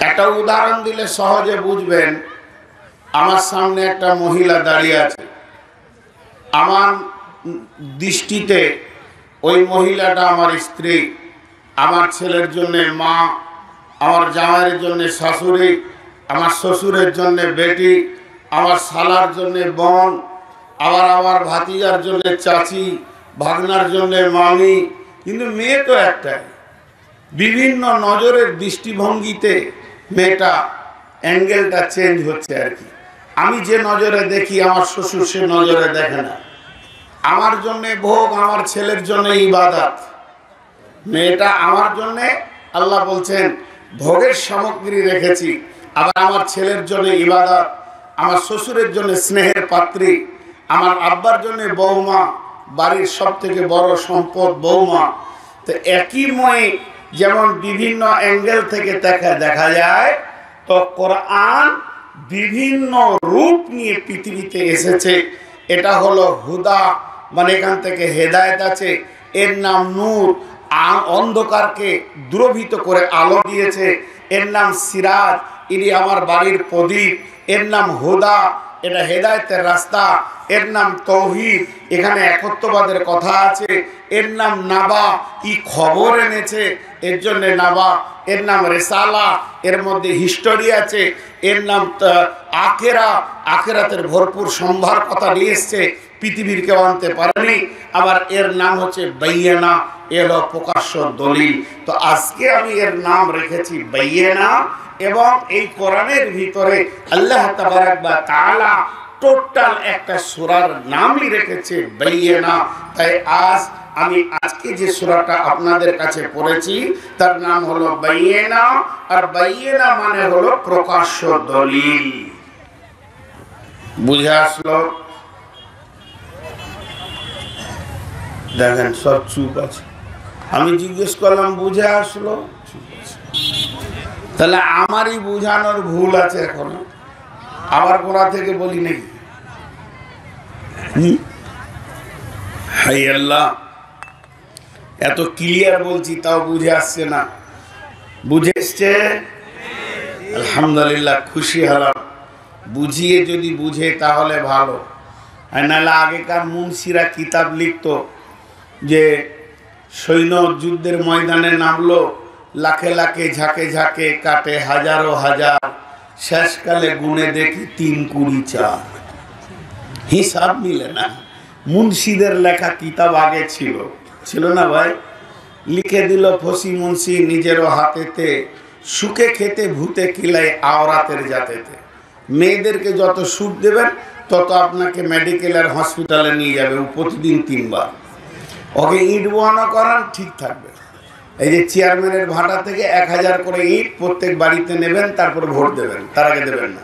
একটা উদাহরণ দিলে সহজে বুঝবেন। আমার সামনে একটা মহিলা দাঁড়িয়ে আছে, আমার দৃষ্টিতে ওই মহিলাটা আমার স্ত্রী, আমার ছেলের জন্য মা, আমার জামাইয়ের জন্য শাশুড়ি, আমার শ্বশুরের জন্য বেটি, আমার শালার জন্য বোন, আবার আমার ভাতিজার জন্য চাচি, ভাগনার জন্য মামি। কিন্তু মেয়ে তো একটাই। বিভিন্ন নজরের দৃষ্টিভঙ্গিতে মেয়েটা অ্যাঙ্গেলটা চেঞ্জ হচ্ছে আর কি। আমি যে নজরে দেখি আমার শ্বশুর সে নজরে দেখে না। আমার জন্য ভোগ, আমার ছেলের জন্য ইবাদত। মেয়েটা আমার জন্য, আল্লাহ বলছেন ভোগের সামগ্রী রেখেছি, আবার আমার ছেলের জন্য ইবাদত, আমার শ্বশুরের জন্য স্নেহের পাত্রী, আমার আব্বার জন্য বৌমা, বাড়ির সব থেকে বড় সম্পদ বৌমা। তো একই ময়ে যেমন বিভিন্ন অ্যাঙ্গেল থেকে দেখা যায়, তো কোরআন বিভিন্ন রূপ নিয়ে পৃথিবীতে এসেছে। এটা হলো হুদা, মানে এখান থেকে হেদায়েত আছে। এর নাম নূর, অন্ধকারকে দূরভীত করে আলো দিয়েছে। এর নাম সিরাজ, ইনি আমার বাড়ির প্রদীপ। এর নাম হুদা, এটা হেদায়েতের রাস্তা। এর নাম তৌহিদ, এখানে একত্ববাদের কথা আছে। এর নাম নাবা, ই খবর এনেছে, এর জন্য নাবা। এর নাম রেসালা, এর মধ্যে হিস্টোরি আছে। এর নাম আখেরা, আখেরাতের ভরপুর সম্ভার কথা নিয়ে এসছে, পৃথিবীর কেউ আনতে পারেনি। আবার এর নাম হচ্ছে বাইয়ানা, এর প্রকাশ্য দলিল। তো আজকে আমি এর নাম রেখেছি বাইয়ানা। এবং এই কোরআনের ভিতরে আল্লাহ তাবারাক ওয়া তাআলা টোটাল একটা সূরার নামই রেখেছে বাইয়ানা। তাই আমি আজকে যে সূরাটা আপনাদের কাছে পড়েছি তার নাম হলো বাইয়ানা। আর বাইয়ানা মানে হলো প্রকাশ্য দলিল। বুঝে আসলো? দেখেন সব চুপ আছে। আমি জিজ্ঞেস করলাম বুঝে আসলো? চুপ আছে। তাহলে আমারই বুঝানোর ভুল আছে এখনো। আবার কোথা থেকে বলি নাকি? হাই আল্লাহ, এত ক্লিয়ার বলছি তাও বুঝে আসছে না। বুঝে এসছে? আলহামদুলিল্লাহ, খুশি হলাম। বুঝিয়ে যদি বুঝে তাহলে ভালো। আর নাহলে আগেকার মুন্সিরা কিতাব লিখতো যে সৈন্য যুদ্ধের ময়দানে নামলো, লাখে লাখে ঝাঁকে ঝাঁকে কাটে হাজারো হাজার, শেষকালে গুনে দেখি 3 কুড়ি 4। হিসাব মিলে না। মুন্সিদের লেখা কিতাব আগে ছিল না ভাই? লিখে দিল ফসি মুন্সি নিজেরও হাতেতে, সুখে খেতে ভূতে কিলাই আওরাতের জাতেতে। মেয়েদেরকে যত সুখ দেবেন তত আপনাকে মেডিকেলের হসপিটালে নিয়ে যাবে প্রতিদিন 3 বার। ওকে ইট বোয়ানো করান, ঠিক থাকবে। এই যে চেয়ারম্যানের ভাড়া থেকে 1000 করে ইট প্রত্যেক বাড়িতে নেবেন, তারপর ভোট দেবেন, তার আগে দেবেন না।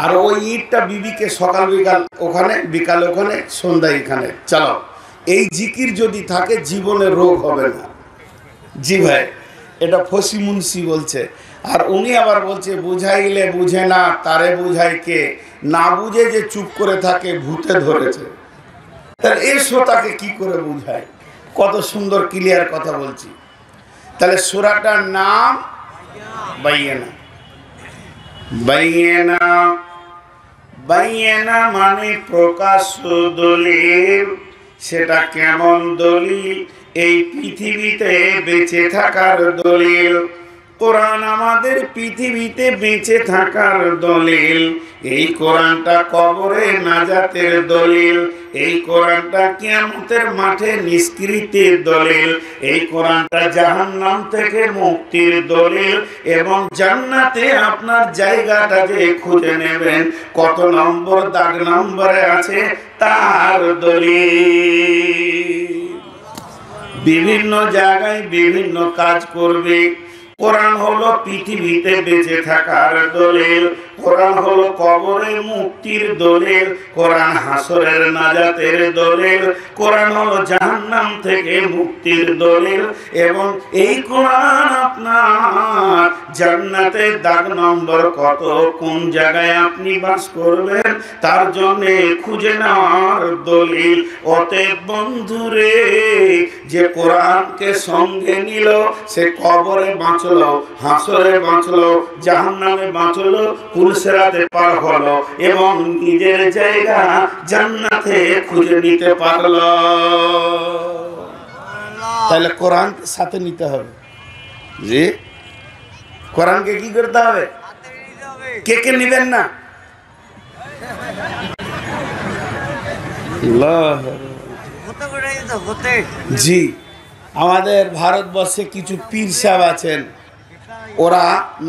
আর ওই ইটটা বিবিকে সকাল বিকাল ওখানে, বিকাল ওখানে, সন্ধ্যায় এখানে চালাও। এই জিকির যদি থাকে জীবনে রোগ হবে না। জি ভাই, এটা ফসি মুন্সি বলছে। আর উনি আবার বলছে বুঝাইলে বুঝে না, তারে বুঝাই কে, না বুঝে যে চুপ করে থাকে ভূতে ধরেছে। তাহলে এই শ্রোতাকে কি করে বুঝায়? কত সুন্দর ক্লিয়ার কথা বলছি। তাহলে সূরাটার নাম বাইয়ানা। বাইয়ানা, বাইয়ানা মানে প্রকাশ্য দলিল। সেটা কেমন দলিল? এই পৃথিবীতে বেঁচে থাকার দলিল। কোরআন আমাদের পৃথিবীতে বেঁচে থাকার দলিল। এই কোরআনটা কবরে নাজাতের দলিল। এই কোরআনটা কিয়ামতের মাঠে নিষ্কৃতির দলিল। এই কোরআনটা জাহান্নাম থেকে মুক্তির দলিল। এবং জান্নাতে আপনার জায়গাটা যে খুঁজে নেবেন কত নম্বর দাগ নম্বরে আছে তার দলিল। বিভিন্ন জায়গায় বিভিন্ন কাজ করবে। কোরআন হলো পৃথিবীতে বেঁচে থাকার দলিল। কোরআন হলো কবরে মুক্তির দলিল, কোরআন হাসরের নাজাতের দলিল, কোরআন হলো জাহান্নাম থেকে মুক্তির দলিল। এবং এই কোরআন আপনার জান্নাতের দাগ নম্বর কত, কোন জায়গায় আপনি বাস করবেন তার জন্য খুঁজে নেওয়ার দলিল। অতএব বন্ধুরে, যে কোরআনকে সঙ্গে নিল সে কবরে বাঁচলো, হাসরে বাঁচলো, জাহান্নামে বাঁচলো, পুলসিরাতে পার হলো এবং নিজের জায়গা জান্নাতে খুঁজে নিতে পারলো। তাহলে কোরআনকে সাথে নিতে হবে। জি, কোরআনকে কি করতে হবে? কে কে নিবেন না? জি, আমাদের ভারতবর্ষে কিছু পীর সাহেব আছেন, ওরা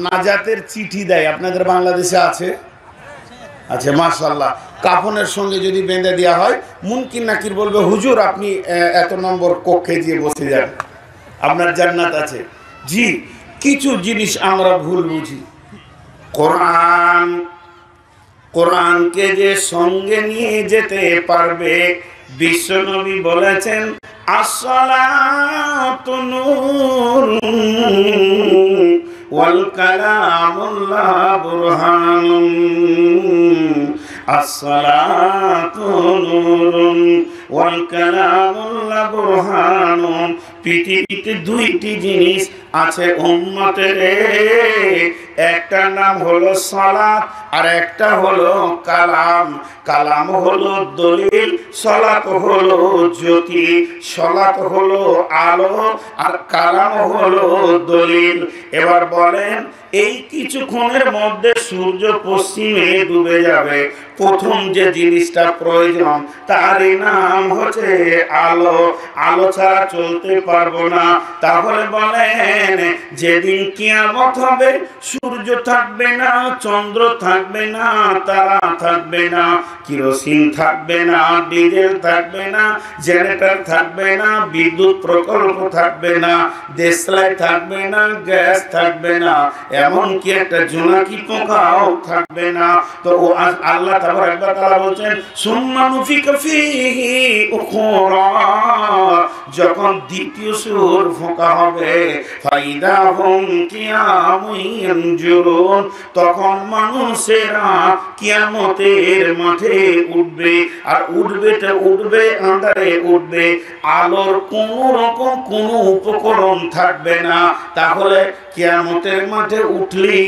নাজাতের চিঠি দেয়। আপনাদের বাংলাদেশে আছে? আচ্ছা, মাশাআল্লাহ। কাফনের সঙ্গে যদি বেঁধে দেওয়া হয়, মুনকির নাকির বলবে হুজুর আপনি এত নম্বর কক্ষে গিয়ে বসে যান, আপনার জান্নাত আছে। জি, কিছু জিনিস আমরা ভুল বুঝি। কোরআনকে যে সঙ্গে নিয়ে যেতে পারবে, বিশ্বনবী বলেছেন আসসালাতু নূরুন ওয়াল কালামুল্লাহ বুরহানুন। আসসালাতু নূরুন ওয়াল কালামুল্লাহ বুরহানুন। পৃথিবীতে দুইটি জিনিস আছে উম্মতের, একটা নাম হলো সালাত আর একটা হলো কালাম। কালাম হলো দলিল, সালাত হলো জ্যোতি। সালাত হলো আলো আর কালাম হলো দলিল। এবার বলেন, এই কিছুক্ষণের মধ্যে সূর্য পশ্চিমে ডুবে যাবে, প্রথম যে জিনিসটা প্রয়োজন তার নাম হচ্ছে আলো। আলো ছাড়া চলতে পারবো না। তাহলে বলেন, যেদিন কিয়ামত হবে সূর্য থাকবে না, চন্দ্র থাকবে না, তারা থাকবে না, কেরোসিন থাকবে না, ডিজেল থাকবে না, জেনারেটর থাকবে না, বিদ্যুৎ প্রকল্প থাকবে না, দেশলাই থাকবে না, গ্যাস থাকবে না, এমনকি একটা জোনাকি পোকাও থাকবে না। তো আল্লাহ তাবারক ওয়া তাআলা বলেন সুম্মা নুফিকা ফীহি উখরা, যখন দ্বিতীয় সূর ফোঁকা হবে, ফাইদা হুম কিয়ামুন ইয়ানজুরুন, তখন মানুষেরা কিয়ামতের মাঠে উঠবে। আর উঠবে আঁধারে উঠবে, আলোর কোনো রকম কোনো উপকরণ থাকবে না। তাহলে কিয়ামতের মাঠে উঠলি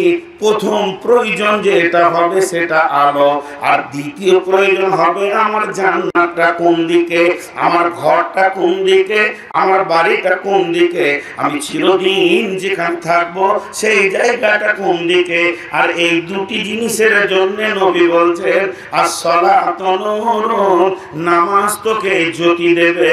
প্রথম প্রয়োজন যেটা হবে সেটা আলো, আর দ্বিতীয় প্রয়োজন হবে আমার জান্নাতটা কোন দিকে, আমার ঘরটা কোন দিকে, আমার বাড়িটা কোন দিকে, আমি চিরদিন যেখানে থাকবো সেই জায়গাটা কোন দিকে। আর এই দুটি জিনিসের জন্য নবী বলছেন আসসালাতু নূরুন, নামাজ তোকে জ্যোতি দেবে।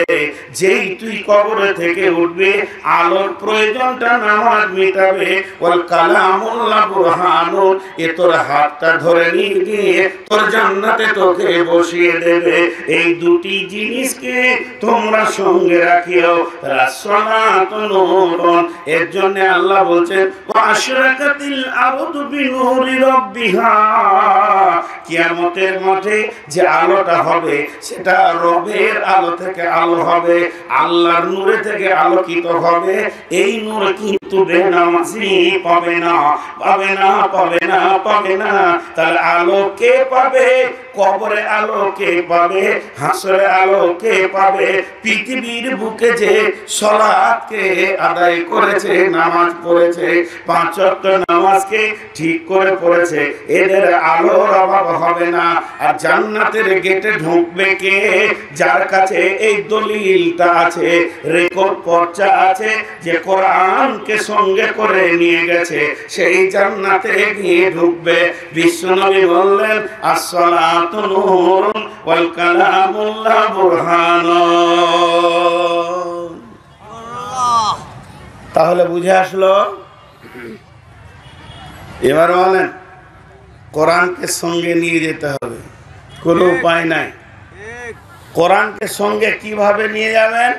যেই তুই কবর থেকে উঠবে আলোর প্রয়োজনটা নামাজ মেটাবে। ওয়াল কালামুল্লাহ বুরহানুন, এ তোর হাতটা ধরে নিয়ে গিয়ে তোর জান্নাতে তোকে বসিয়ে দেবে। এই দুটি জিনিসকে তোমরা সঙ্গে রাখিও। আসসালাতু নূরুন, এর জন্য আল্লাহ বলছেন ওয়াশরাকাতিল আরদু বিনূরি রাব্বিহা, কিয়ামতের মাঠে যে আলোটা হবে সেটা রবের আলো থেকে আলো হবে, আল্লাহর নূরে থেকে আলোকিত হবে। এই নূর কিন্তু বেনামাজি পাবে না, পাবে না, পাবে না, পাবে না। তাহলে আলো কে পাবে? কবরে আলো কে পাবে? হাসরে আলো কে পাবে? পৃথিবীর বুকে যে সালাতকে আদায় করেছে, নামাজ পড়েছে, 5 ওয়াক্ত নামাজকে ঠিক করে পড়েছে, এদের আলোর অভাব হবে না। আর জান্নাতের গেটে ঢুকবে কে? যার কাছে এই দলিলটা আছে, রেকর্ড পর্চা আছে যে কোরআনকে সঙ্গে করে নিয়ে গেছে, সেই জান্নাতে গিয়ে ঢুকবে। বিশ্বনবী বললেন আসসালাতু নূরুন ওয়াল কালামুল্লাহ বুরহানুন। তাহলে বুঝে আসলো? এবার বলেন, কোরআনকে সঙ্গে নিয়ে যেতে হবে, কোনো উপায় নাই। কোরআনকে সঙ্গে কিভাবে নিয়ে যাবেন?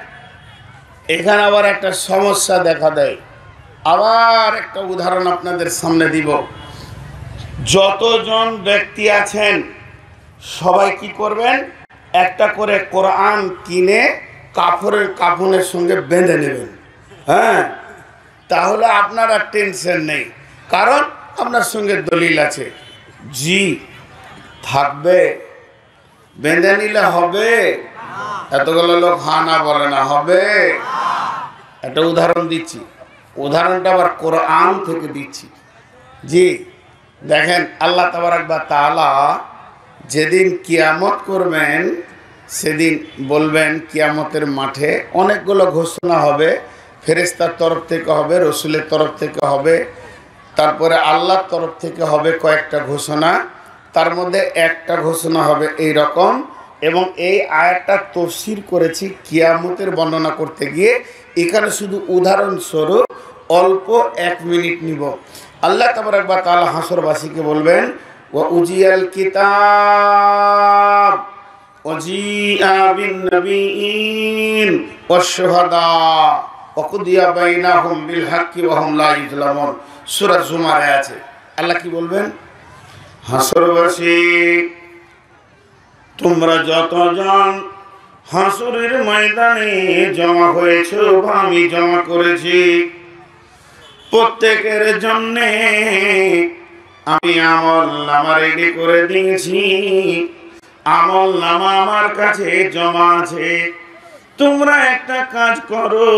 এখানে আবার একটা সমস্যা দেখা দেয়। আবার একটা উদাহরণ আপনাদের সামনে দিব। যতজন ব্যক্তি আছেন সবাই কি করবেন, একটা করে কোরআন কিনে কাফনের সঙ্গে বেঁধে নেবেন। হ্যাঁ, তাহলে আপনার আর টেনশন নেই, কারণ আপনার সঙ্গে দলিল আছে। জি থাকবে, বেঁধে নিলে হবে। এতগুলো লোক হা না বলে না, হবে। একটা উদাহরণ দিচ্ছি, উদাহরণটা আবার কোরআন থেকে দিচ্ছি। জি দেখেন, আল্লাহ তাবারক ওয়া তাআলা যেদিন কিয়ামত করবেন সেদিন বলবেন, কিয়ামতের মাঠে অনেকগুলো ঘোষণা হবে। ফেরেশতার তরফ থেকে হবে, রসুলের তরফ থেকে হবে, তারপরে আল্লাহর তরফ থেকে হবে কয়েকটা ঘোষণা। তার মধ্যে একটা ঘোষণা হবে এই রকম, এবং এই আয়াতটা তাফসীর করেছি কিয়ামতের বর্ণনা করতে গিয়ে। এখানে শুধু উদাহরণস্বরূপ অল্প 1 মিনিট নিব। আল্লাহ তাবারক ওয়া তাআলা হাসরবাসীকে বলবেন, ওয়া উজিয়াল কিতাব ওয়াজিআ বিন নবিয়্যিন ওয়াশ শুহাদা ওয়া কুদিয়া বাইনাহুম বিল হাক্কি ওয়া হুম লা ইউযলামুন। সূরা জুমারে আছে। আল্লাহ কি বলবেন, হাসরবাসী তোমরা যতজন হাসরের ময়দানে জমা হয়েছো বা আমি জমা করেছি, প্রত্যেকের জন্যে আমি আমল নামা রেডি করে দিয়েছি। আমল নামা আমার কাছে জমা আছে। তোমরা একটা কাজ করো,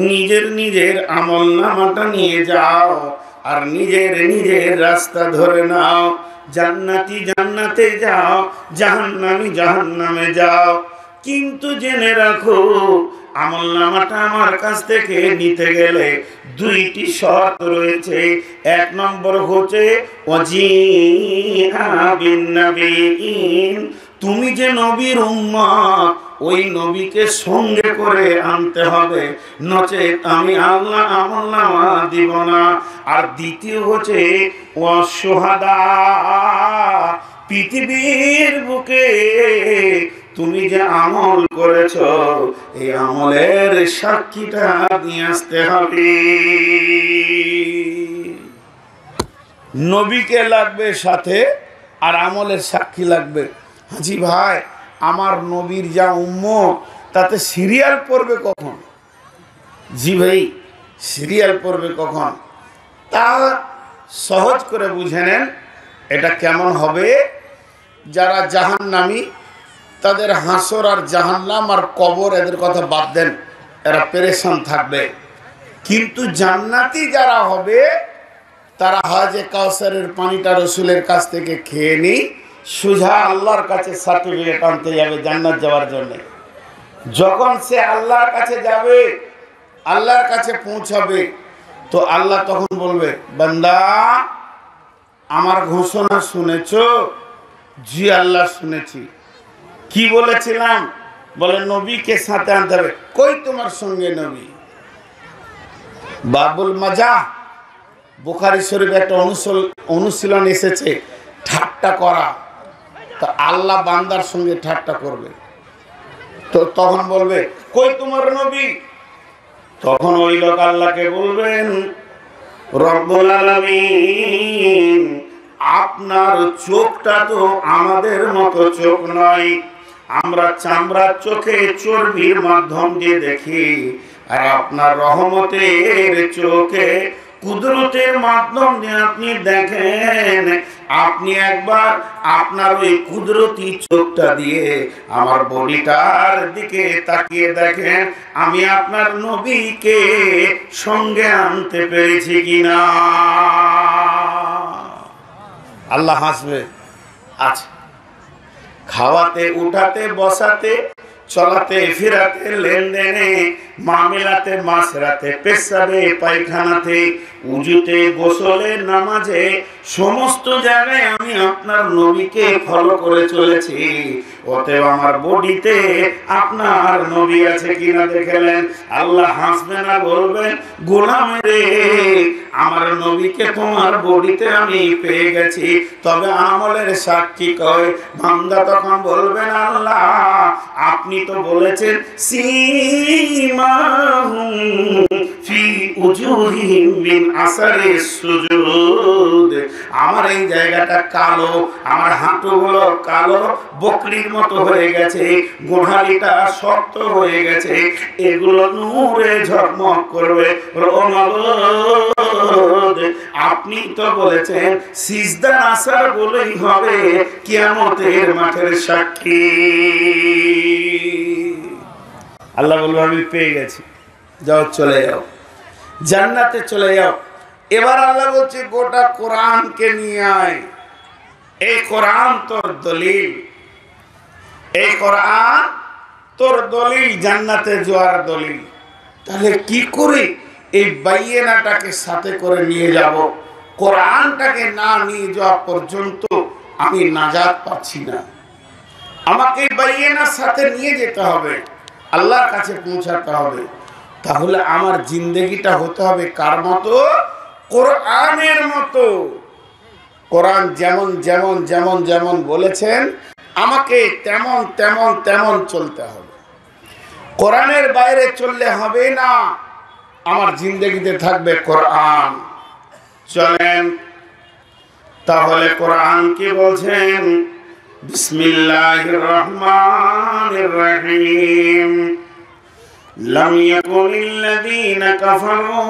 নিজের নিজের আমল নামাটা নিয়ে যাও আর নিজের নিজের রাস্তা ধরে নাও। জান্নাতি জান্নাতে যাও, জাহান্নামী জাহান্নামে যাও। কিন্তু জেনে রাখো, আমল নামাটা আমার কাছ থেকে নিতে গেলে 2টি শর্ত রয়েছে। 1 নম্বর হচ্ছে ওয়াজিআ বিন নবিয়্যিন, তুমি যে নবীর উম্মত ওই নবীকে সঙ্গে করে আনতে হবে, নচেত আমি আল্লাহ আমল নামা দিব না। আর দ্বিতীয় হচ্ছে ওয়াশ শুহাদা, পৃথিবীর বুকে তুমি যে আমল করেছ এই আমলের সাক্ষীটা নিয়ে আসতে হবে। নবীকে লাগবে সাথে, আর আমলের সাক্ষী লাগবে। হাজি ভাই, আমার নবীর যা উম্মত, তাতে সিরিয়াল পড়বে কখন? জি ভাই, সিরিয়াল পড়বে কখন? তা সহজ করে বুঝে নেন। এটা কেমন হবে, যারা জাহান্নামী তাদের হাসর আর জাহান্নাম আর কবর এদের কথা বাদ দেন, এরা পেরেশান থাকবে। কিন্তু জান্নাতি যারা হবে তারা হাজে কাউসারের পানিটা রসুলের কাছ থেকে খেয়ে নি, সোজা আল্লাহর কাছে সার্টিফিকেট আনতে যাবে জান্নাত যাওয়ার জন্য। যখন সে আল্লাহর কাছে যাবে, আল্লাহর কাছে পৌঁছাবে, তো আল্লাহ তখন বলবে, বান্দা আমার ঘোষণা শুনেছো? জি আল্লাহ শুনেছি। কি বলেছিলাম? বলে নবীকে সাথে আনতে হবে। কই তোমার সঙ্গে নবী? বাবুল মাজা বুখারী শরীফে একটা অনুশীলন এসেছে, ঠাট্টা করা। তো আল্লাহ বান্দার সঙ্গে ঠাট্টা করবে, তো তখন বলবে কই তোমার নবী? তখন ওই লোক আল্লাহকে বলবেন, রব্বুল আলামিন আপনার চোখটা তো আমাদের মতো চোখ নয়, আমরা চামড়ার চোখে চর্বির মাধ্যম দিয়ে দেখি, আর আপনার রহমতের চোখে কুদরতের মাধ্যম দিয়ে আপনি দেখেন। আপনি একবার আপনার ওই কুদরতি চোখটা দিয়ে আমার বডিটার দিকে তাকিয়ে দেখেন, আমি আপনার নবীকে সঙ্গে আনতে পেরেছি কিনা। আল্লাহ হাসবে। আচ্ছা, খাওয়াতে উঠাতে বসাতে চলাতে ফিরাতে লেনদেনে মামলাতে মাসরাতে পেশাবে পায়খানাতে উজুতে গোসলে নামাজে সমস্ত জায়গায় আমি আপনার নবীকে ফলো করে চলেছি। অতএব আমার বডিতে আপনার নবী আছে কিনা দেখলেন। আল্লাহ হাসবেন আর বলবেন, গোলাম রে, আমার নবীকে তোমার বডিতে আমি পেয়ে গেছি, তবে আমলের সাক্ষী কয়। বান্দা তখন বলবেন, আল্লাহ আপনি তো বলেছেন সীমাহুম ফি উজুহিহিম মিন আসারিস সুজুদ। আমার এই জায়গাটা কালো, আমার হাঁটুগুলো কালো, বকরির মতো হয়ে গেছে, গোড়ালিটা শক্ত হয়ে গেছে, এগুলো নূরে ঝকমক করবে। আপনি তো বলেছেন সিজদার আসার বলেই হবে কিয়ামতের মাঠের সাক্ষী। আল্লাহ বলবে, আমি পেয়ে গেছি, যাও চলে যাও, জান্নাতে চলে যাও। এবার আল্লাহ বলছে, গোটা কোরআনকে নিয়ে আয়, এই কোরআন তোর দলিল, এই কোরআন তোর দলিল, জান্নাতে যাওয়ার দলিল। তাহলে কি করে এই বাইয়েনাটাকে সাথে করে নিয়ে যাব? কোরআনটাকে না নিয়ে যাওয়া পর্যন্ত আমি নাজাত পাচ্ছি না। আমাকে বাইয়েনার সাথে নিয়ে যেতে হবে, আল্লাহর কাছে পৌঁছাতে হবে। তাহলে আমার জিন্দেগিটা হতে হবে কার মতো? কোরআনের মতো। কোরআন যেমন যেমন যেমন যেমন বলেছেন আমাকে তেমন তেমন তেমন চলতে হবে। কোরআনের বাইরে চললে হবে না। আমার জিন্দেগিতে থাকবে কোরআন। চলেন তাহলে কোরআন কি বলছেন? বিসমিল্লাহির রহমানির রহিম। লাম ইয়াকুনিল্লাযীনা কাফারু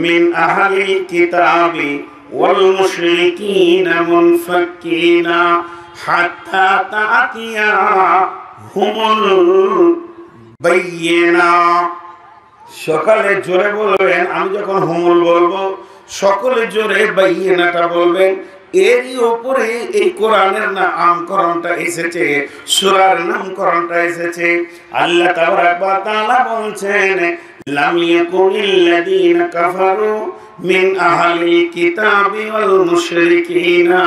মিন আহলিল কিতাবি ওয়াল মুশরিকিনা মুনফাক্কিনা হাত্তা তা'তিয়াহুমুল বায়্যিনা। সকালে জোরে বলবেন, আমি যখন হুমুল বলবো সকলে জোরে বাইয়িনাটা বলবেন। এরই উপরে এই কোরআনের নামকরণটা এসেছে, সূরার নামকরণটা এসেছে। আল্লাহ তাবারাক ওয়া তাআলা বলছেন, লাম ইয়াকুনিল্লাযীনা কাফারু মিন আহলিল কিতাবি ওয়াল মুশরিকিনা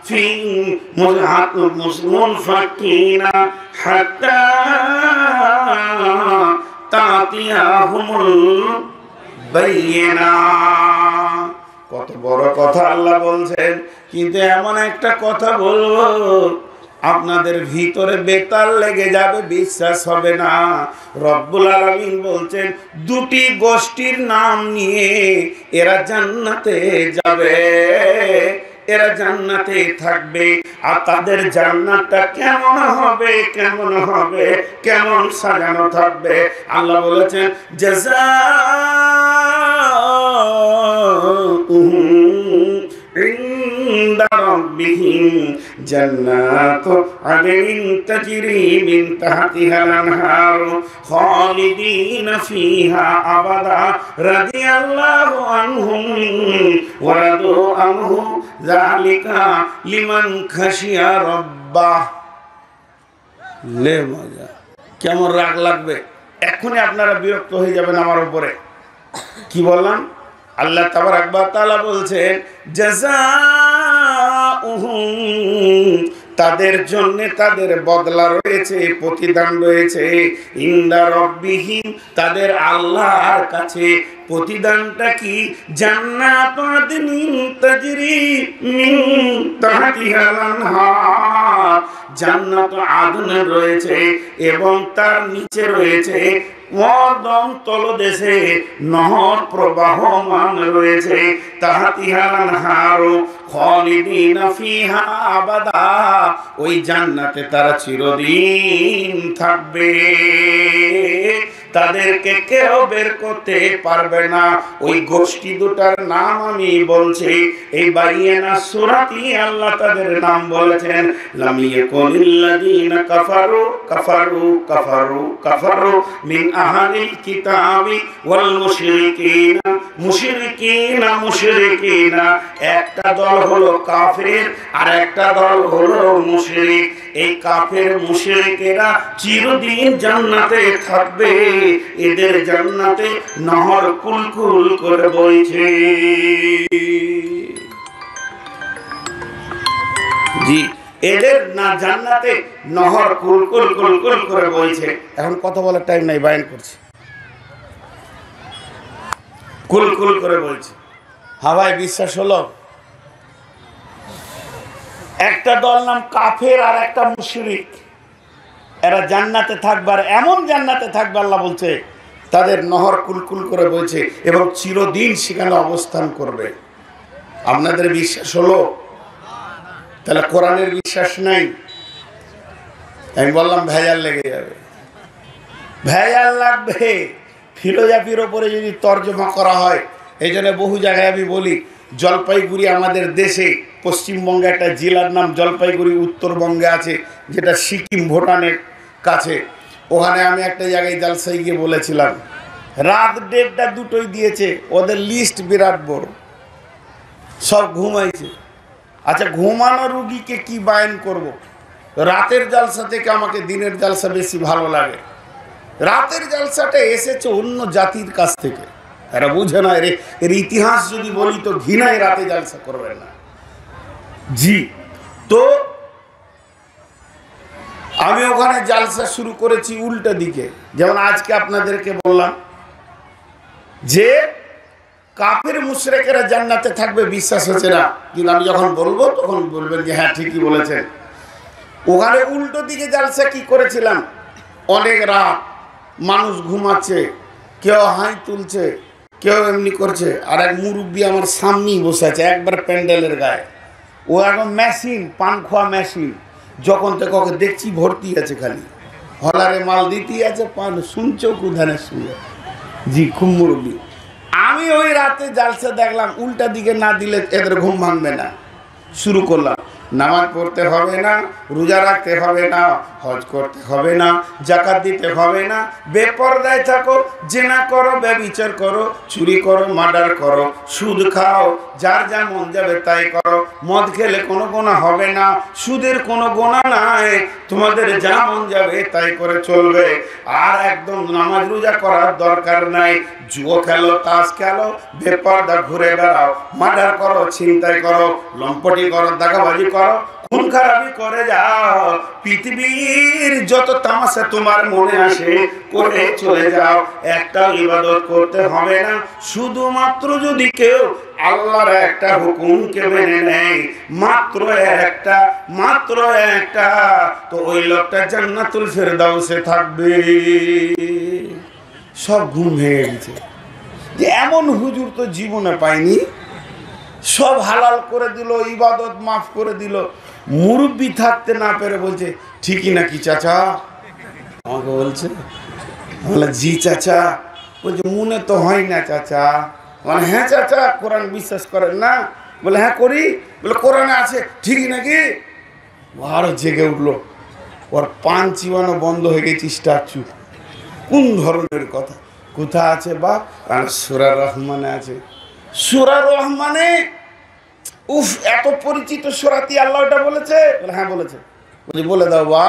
ফি মুনফাক্কিনা হাত্তা তা'তিয়াহুমুল বায়্যিনা। কত বড় কথা আল্লাহ বলছেন, কিন্তু এমন একটা কথা বলবো আপনাদের ভিতরে বেতাল লেগে যাবে, বিশ্বাস হবে না। রব্বুল আলামিন বলছেন দুটি গোষ্ঠীর নাম নিয়ে এরা জান্নাতে যাবে, এরা জান্নাতে থাকবে। আর তাদের জান্নাতটা কেমন হবে, কেমন হবে, কেমন সাজানো থাকবে? আল্লাহ বলেছেন জাযাউহুম ইনদা রাব্বিহিম জান্নাতু আদনিন তাজরি মিন তাহতিহাল আনহার খালিদিনা ফিহা আবাদা রাদিয়াল্লাহু আনহুম ওয়া রাদু আনহু যালিকা লিমান খাশিয়া রাব্বাহ। লে মজা, কেমন রাগ লাগবে! এখনই আপনারা বিরক্ত হয়ে যাবেন আমার উপরে। কি বললাম? আল্লাহ তাবারাক ওয়া তাআলা বলছেন জাযাউহুম, তাদের জন্য তাদের বদলা রয়েছে, প্রতিদান রয়েছে। ইনদা রাব্বিহিম, তাদের আল্লাহর কাছে। প্রতিদানটা কি? জান্নাতু আদনিন তাজরি মিন তাহতিহাল আনহার, জান্নাতু আদন রয়েছে এবং তার নিচে রয়েছে মদম তলদেশে নহর প্রবাহমান রয়েছে। তাহতিহাল আনহার খালিদিনা ফিহা আবাদা, ওই জান্নাতে তারা চিরদিন থাকবে, তাদেরকে কেউ বের করতে পারবে না। ওই গোষ্ঠী দুটার নাম আমি বলছি, এই বাইয়িনা সূরাতে আল্লাহ তাদের নাম বলেছেন। লাম ইয়াকুনিল্লাযীনা কাফারু কাফারু কাফারু কাফারু মিন আহলিল কিতাবি ওয়াল মুশরিকিনা মুশরিকিনা মুশরিকিনা। একটা দল হলো কাফের আর একটা দল হলো মুশরিক। এই কাফের মুশরিকেরা চিরদিন জান্নাতে থাকবে, এদের জান্নাতে নহর কুলকুল করে বইছে। জি, এদের না জান্নাতে নহর কুলকুল কুলকুল করে বইছে। এখন কথা বলার টাইম নাই, বায়ান করছি। কুলকুল করে বইছে, হাওয়ায় বিশ্বাস হলো। একটা দল নাম কাফের আর একটা মুশরিক, এরা জান্নাতে থাকবে, আর এমন জান্নাতে থাকবে আল্লাহ বলছে তাদের নহর কুলকুল করে বইছে এবং চিরদিন সেখানে অবস্থান করবে। আপনাদের বিশ্বাস হলো? তাহলে কোরআনের বিশ্বাস নাই। আমি বললাম ভেজাল লেগে যাবে, ভেজাল লাগবে। ফিলোজফির ওপরে যদি তর্জমা করা হয়, এই জন্য বহু জায়গায় আমি বলি, জলপাইগুড়ি আমাদের দেশে, পশ্চিমবঙ্গে একটা জেলার নাম জলপাইগুড়ি উত্তরবঙ্গে আছে, যেটা সিকিম ভুটানের কাছে। ওখানে আমি একটা জায়গায় জালসায় গিয়ে বলেছিলাম, রাত 1:30টা 2টোই দিয়েছে, ওদের লিস্ট বিরাট বড়, সব ঘুমাইছে। আচ্ছা, ঘুমানো রুগীকে কি বায়ন করব? রাতের জালসা থেকে আমাকে দিনের জালসা বেশি ভালো লাগে। রাতের জালসাটা এসেছে অন্য জাতির কাছ থেকে, এরা বুঝে না। এর ইতিহাস যদি বলি তো ঘৃণায় রাতে জালসা করবেন না। জি, তো আমি ওখানে জালসা শুরু করেছি উল্টা দিকে। যেমন আজকে আপনাদেরকে বললাম যে কাফের মুশরিকেরা জান্নাতে থাকবে, বিশ্বাস হচ্ছে না, কিন্তু আমি যখন বলবো তখন বলবেন যে হ্যাঁ ঠিকই বলেছেন। ওখানে উল্টো দিকে জালসা কি করেছিলাম, অনেক রাত মানুষ ঘুমাচ্ছে, কেউ হাই তুলছে, কেউ এমনি করছে, আর এক মুরব্বী আমার সামনেই বসে আছে একবার প্যান্ডেলের গায়ে। ও এখন মেশিন, পান খোয়া মেশিন, যখন থেকে ওকে দেখছি ভর্তি আছে, খালি হলারে মাল দিতেই আছে, পান শুনছেও কুধানের শুনে। জি, খুব মুরব্বী। আমি ওই রাতে জালসা দেখলাম, উল্টা দিকে না দিলে এদের ঘুম ভাঙবে না। শুরু করলাম, নামাজ পড়তে হবে না, রোজা রাখতে হবে না, হজ করতে হবে না, যাকাত দিতে হবে না, বেপরদায় থাকো, জেনা করো, ব্যভিচার করো, চুরি করো, মার্ডার করো, সুদ খাও, যার যা মন যাবে তাই করো, মদ খেলে কোনো গোনা হবে না, সুদের কোনো গোনা নাই, তোমাদের যা মন যাবে তাই করে চলবে। আর একদম নামাজ রোজা করার দরকার নাই। জুয়ো খেলো, তাস খেলো, বেপরদা ঘুরে বেড়াও, মার্ডার করো, ছিনতাই করো, লম্পটি করো, দাগাবাজি করো, খুন খারাপি করে যাও, পৃথিবীর যত তামাশা তোমার মনে আসে করে চলে যাও, একটা ইবাদত করতে হবে না। শুধুমাত্র যদি কেউ আল্লাহর একটা হুকুমকে মেনে নেয়, মাত্র একটা, তো ওই লোকটা জান্নাতুল ফেরদাউসে থাকবে। সব ঘুম ভেঙে গেছে যে এমন হুজুর তো জীবনে পাইনি। সব হালাল করে দিল, ইবাদত মাফ করে দিল। মুরব্বি থাকতে না পেরে বলছে ঠিকই নাকি চাচা? আমাকে বলছে, বলে জি চাচা। বলছে মনে তো হয় না চাচা। মানে হ্যাঁ চাচা, কোরআন বিশ্বাস করেন না? বলে হ্যাঁ করি। বলে কোরআনে আছে, ঠিকই নাকি? আরো জেগে উঠলো, ওর পান চিবানো বন্ধ হয়ে গেছে, স্ট্যাচু। কোন ধরনের কথা? কোথা আছে বা? সূরা রহমানে আছে। সূরা রহমানে, উফ, এত পরিচিত সূরাটি আল্লাহ এটা বলেছে? বলে হ্যাঁ বলেছে। বলে দাও বা।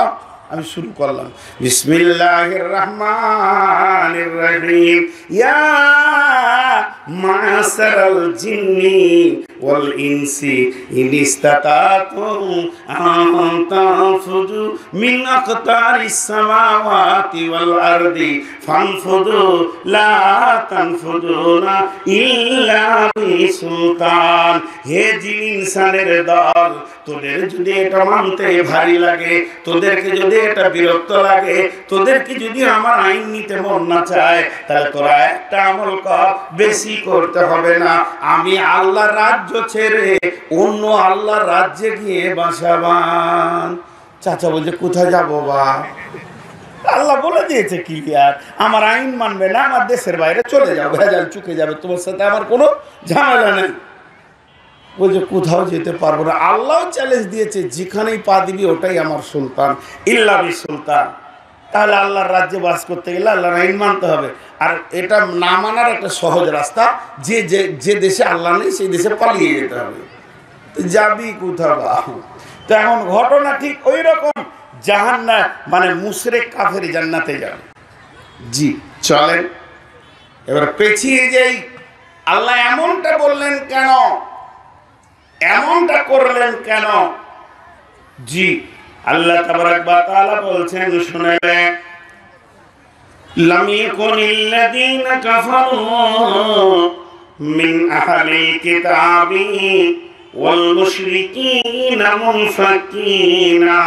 আমি শুরু করলাম, বিসমিল্লাহির রহমানির রহিম, ইয়া মাশারাল জিন্নি ওয়াল ইনসি ইন ইসতাতাতুম আন তানফুযু মিন আকতারিস সামাওয়াতি ওয়াল আরদি ফানফুযু লা তানফুযুনা ইল্লা বিসুলতান। হে জিন ইনসানের দল, তোদের যদি এটা মানতে ভারী লাগে, তোদেরকে যদি এটা বিরক্ত লাগে, তোদেরকে যদি আমার আইন নিতে মন না চায়, তাহলে তোরা একটা আমল কর, বেশি করতে হবে না। আমি আল্লাহর রাজ্য ছেড়ে অন্য আল্লাহর রাজ্যে গিয়ে বাসা বাঁধ। চাচা বলছে কোথায় যাবো বা? আল্লাহ বলে দিয়েছে ক্লিয়ার, আমার আইন মানবে না, আমার দেশের বাইরে চলে যাও, ভেজাল চুকে যাবে, তোমার সাথে আমার কোনো ঝামেলা নেই। বলছে কোথাও যেতে পারবো না। আল্লাহ চ্যালেঞ্জ দিয়েছে, যেখানেই পা দিবি ওটাই আমার সুলতান, ইল্লা বি সুলতান। তাহলে আল্লাহর রাজ্যে বাস করতে গেলে আল্লাহর আইন মানতে হবে। আর এটা না মানার একটা সহজ রাস্তা, যে দেশে আল্লাহ নেই সেই দেশে পালিয়ে যেতে হবে। যাবি কোথাও? তো এখন ঘটনা ঠিক ওই রকম, জাহান্নাম মানে মুশরিক কাফের জান্নাতে যাবে। জি চলেন এবার পেছিয়ে যাই। আল্লাহ এমনটা বললেন কেন, এমনটা করলেন কেন? জি, আল্লাহ তাবারাক ওয়া তাআলা বলছেন শুনেন, লাম ইয়াকুনিল্লাযীনা কাফারু মিন আহলিল কিতাবি ওয়াল মুশরিকিনা মুনফাকিনা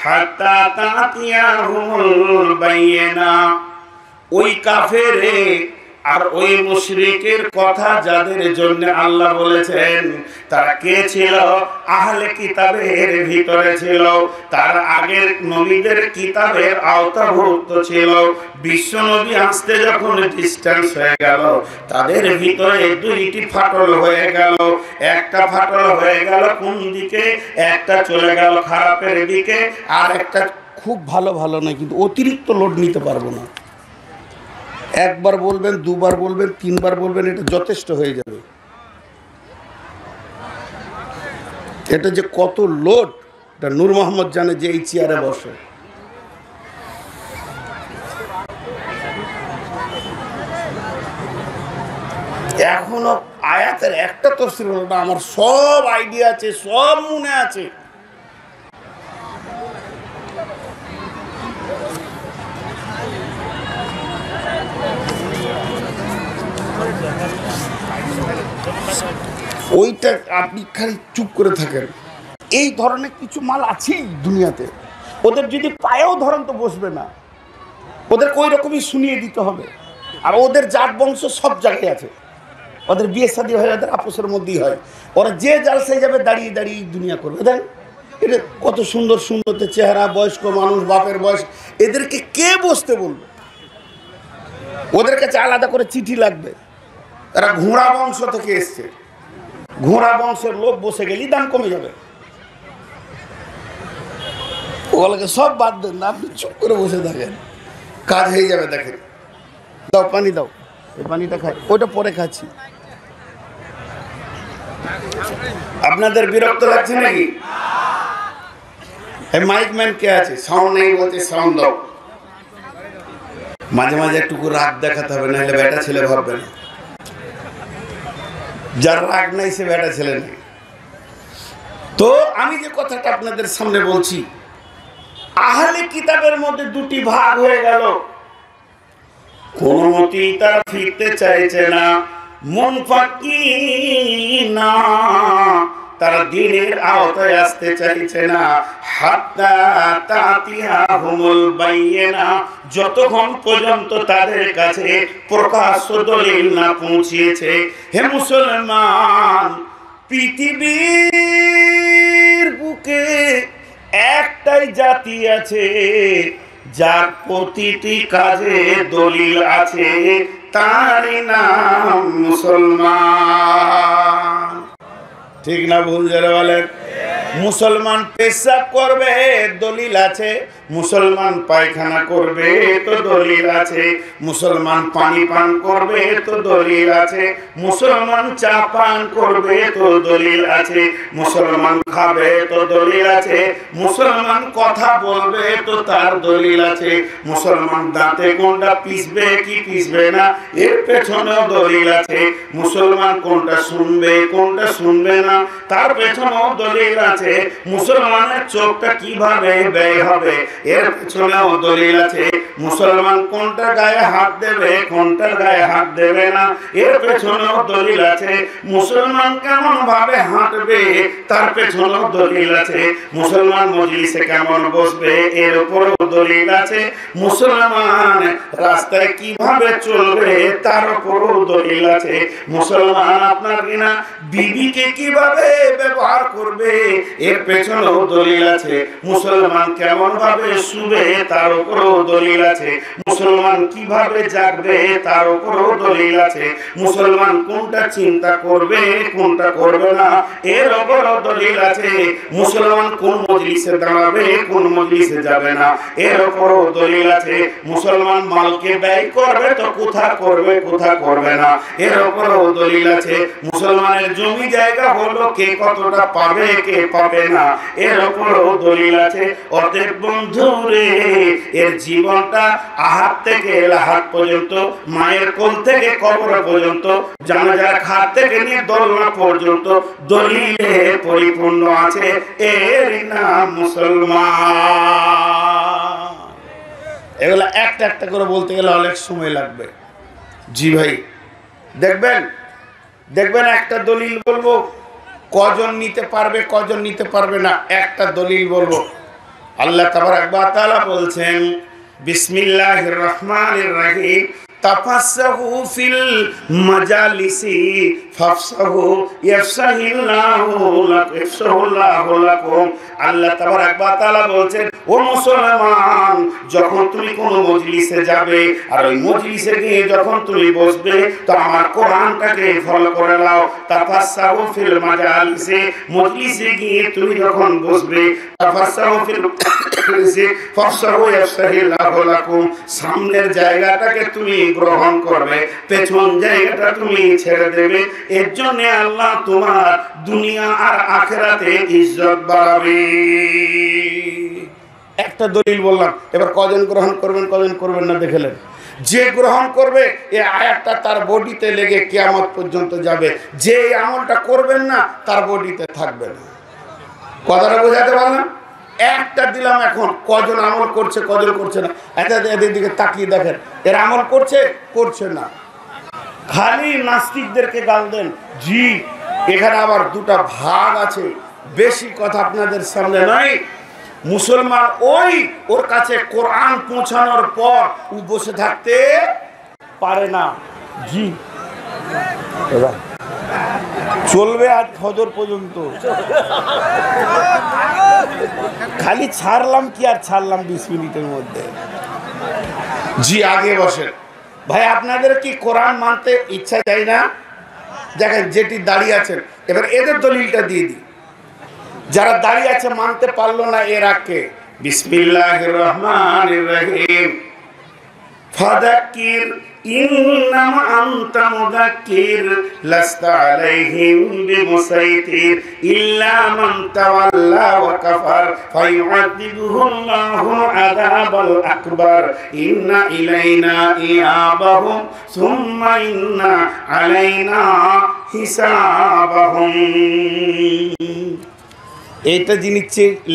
হাত্তা তাতিয়াহুমুল বায়িনা। ওই কাফেরে আর ওই মুশরিকের কথা যাদের জন্য আল্লাহ বলেছেন, তারা কে ছিল? আহলে কিতাবের ভিতরে ছিল, তার আগের নবীদের কিতাবের আওতাভুক্ত ছিল। বিশ্ব নবী আসতে যখন ডিস্টেন্স হয়ে গেল, তাদের ভিতরে দুইটি ফাটল হয়ে গেল। একটা ফাটল হয়ে গেল কোন দিকে? একটা চলে গেল খারাপের দিকে, আর একটা খুব ভালো ভালো নয়, কিন্তু অতিরিক্ত লোড নিতে পারবো না। একবার বলবেন, দুবার বলবেন, তিনবার বলবেন, এটা যথেষ্ট হয়ে যাবে। এটা যে কত লোড, এটা নূর মোহাম্মদ জানে যে এই চেয়ারে বসে। এখনো আয়াতের একটা তফসির হলো না, আমার সব আইডিয়া আছে, সব মনে আছে। ওইটা আপনি খালি চুপ করে থাকেন। এই ধরনের কিছু মাল আছেই দুনিয়াতে, ওদের যদি পায়েও ধরেন তো বসবে না, ওদেরকে ওই রকমই শুনিয়ে দিতে হবে। আর ওদের জাত বংশ সব জায়গায় আছে, ওদের বিয়ে শাদী হয়, ওদের আপোষের মধ্যেই হয়। ওরা যে জালসায় যাবে দাঁড়িয়ে দাঁড়িয়ে দুনিয়া করবে। দেন এটা কত সুন্দর সুন্দর চেহারা, বয়স্ক মানুষ, বাপের বয়স, এদেরকে কে বসতে বলবে? ওদের কাছে আলাদা করে চিঠি লাগবে। তারা ঘোড়া বংশ থেকে এসছে, ঘোড়া বংশের লোক বসে গেলেই দাম কমে যাবে। ওগুলোকে সব বাদ দেন না, আপনি চুপ করে বসে থাকেন, কাজ হয়ে যাবে। দেখেন, দাও পানি দাও, এই পানিটা খাই, ওইটা পরে খাচ্ছি। আপনাদের বিরক্ত লাগছে নাকি? এই মাইক ম্যান কে আছে? সাউন্ড নেই বলছে, সাউন্ড দাও। মাঝে মাঝে একটু রাগ দেখাতে হবে, নাহলে বেটা ছেলে ভাববে না। যার রাগ নাই সে বেটা ছেলে নেই। তো আমি যে কথাটা আপনাদের সামনে বলছি, আহলে কিতাবের মধ্যে দুটি ভাগ হয়ে গেল। কোন মতেই তারা ফিরতে চাইছে না, মুনফাকিনা, তারা দ্বীনের আওতায় আসতে চাইছে না। হাত্তা তাতিয়াহুমুল বায়িনা, যতক্ষণ পর্যন্ত তাদের কাছে প্রকাশ্য দলিল না পৌঁছিয়েছে। হে মুসলমান, পৃথিবীর বুকে একটাই জাতি আছে যার প্রতিটি কাজে দলিল আছে, তারই নাম মুসলমান। ঠিক না ভুল যারা বলেন? মুসলমান পেশাব করবে দলিল আছে, মুসলমান পায়খানা করবে তো দলিল আছে, মুসলমান পানি পান করবে তো দলিল আছে, মুসলমান চা পান করবে তো দলিল আছে, মুসলমান খাবে তো দলিল আছে, মুসলমান কথা বলবে তো তার দলিল আছে, মুসলমান দাঁতে কোনটা পিসবে কি পিসবে না এর পেছনেও দলিল আছে, মুসলমান কোনটা শুনবে কোনটা শুনবে না তার পেছনেও দলিল আছে, মুসলমানের চোখটা কিভাবে ব্যয় হবে এর পেছনেও দলিল আছে, মুসলমান কোনটা গায়ে হাত দেবে কোনটা গায়ে হাত দেবে না এর পেছনেও দলিল আছে, মুসলমান কেমন ভাবে হাঁটবে তার পেছনেও দলিল আছে, মুসলমান মজলিসে কেমন বসবে এর উপরেও দলিল আছে, মুসলমান রাস্তায় কিভাবে চলবে তার উপরেও দলিল আছে, মুসলমান আপনার কিনা বিবিকে কিভাবে ব্যবহার করবে এর পেছনেও দলিল আছে, মুসলমান কেমন ভাবে শুবে তার উপরেও দলিল আছে, মুসলমান কিভাবে জাগবে তার উপরেও দলিল আছে, মুসলমান কোনটা চিন্তা করবে কোনটা করবে না এর উপরেও দলিল আছে, মুসলমান কোন মজলিসে দাঁড়াবে কোন মজলিসে যাবে না এর উপরেও দলিল আছে, মুসলমান মালকে ব্যয় করবে তো কোথা করবে কোথা করবে না এর উপরেও দলিল আছে, মুসলমানের জমি জায়গা হলো কে কতটা পাবে কে হবে না, এর উপরও দলিল আছে। অতএব বন্ধুরে, এর জীবনটা আহাত থেকে লাহাত পর্যন্ত, মায়ের কোল থেকে কবর পর্যন্ত, জানাজার খাট থেকে নিয়ে দোলনা পর্যন্ত দলিলে পরিপূর্ণ আছে। এর নাম মুসলমান। এগুলা একটা একটা করে বলতে গেলে অনেক সময় লাগবে। জি ভাই, দেখবেন দেখবেন একটা দলিল বলবো, কজন নিতে পারবে কজন নিতে পারবে না, একটা দলিল বলবো। আল্লাহ তাবারক ওয়া তাআলা বলছেন, বিসমিল্লাহির রহমানির রহিম, তাফাসসাহু ফিল মাজালিসি ফাফসাহু ইয়াফসাহিল্লাহু লাকুম। আল্লাহ তাবারক ওয়া তাআলা বলছেন, ও মুসলমান, যখন তুমি কোনো মজলিসে যাবে আর ওই মজলিসে গিয়ে যখন তুমি বসবে, তো আমার কোরআনটাকে ফলো করে নাও। তাফাসসাহু ফিল মাজালিসি, মজলিসে গিয়ে তুমি যখন বসবে, তাফাসসাহু ফিল মাজালিসি ফাফসাহু ইয়াফসাহিল্লাহু লাকুম, সামনের জায়গাটাকে তুমি গ্রহণ করবে, পেছন জায়গাটা তুমি ছেড়ে দেবে। এর জন্য আল্লাহ তোমার দুনিয়া আর আখিরাতে ইজ্জত বাড়াবে। একটা দলিল বললাম, এবার কজন গ্রহণ করবেন কজন করবেন না দেখলেন। যে গ্রহণ করবে এই আয়াতটা তার বডিতে লেগে কিয়ামত পর্যন্ত যাবে, যে আমলটা করবেন না তার বডিতে থাকবে না। কথাটা বোঝাতে পারলাম? একটা দিলাম, এখন কজন আমল করছে কজন করছে না এদের দিকে তাকিয়ে দেখেন, এর আমল করছে করছে না। খালি নাস্তিকদেরকে গাল দেন। জি, এখানে আবার দুটা ভাগ আছে, বেশি কথা আপনাদের সামনে নয়। মুসলমান ওর কাছে কোরআন পৌঁছানোর পর ও বসে থাকতে পারে না। জি, চলবে আজ ফজর পর্যন্ত। খালি ছাড়লাম কি আর ছাড়লাম 20 মিনিটের মধ্যে। জি, আগে বসেন ভাই। আপনাদের কি কোরআন মানতে ইচ্ছা যায় না? দেখেন, যেটি দাঁড়িয়ে আছেন, এবার এদের দলিলটা দিয়ে দিই। যারা দাঁড়িয়ে আছে মানতে পারলো না, এর আগে বিসমিল্লাহির রহমানির রহিম, ফাযাক্কির ইন্নামা আনতা মুযাক্কির লাস্তা আলাইহিম বিমুসাইতির ইল্লা মান তাওয়াল্লা ওয়া কাফার ফায়ুআযিবুহুল্লাহু আযাবাল আকবার ইন্না ইলাইনা ইয়াবাহুম সুম্মা ইন্না আলাইনা হিসাবাহুম। এইটা যিনি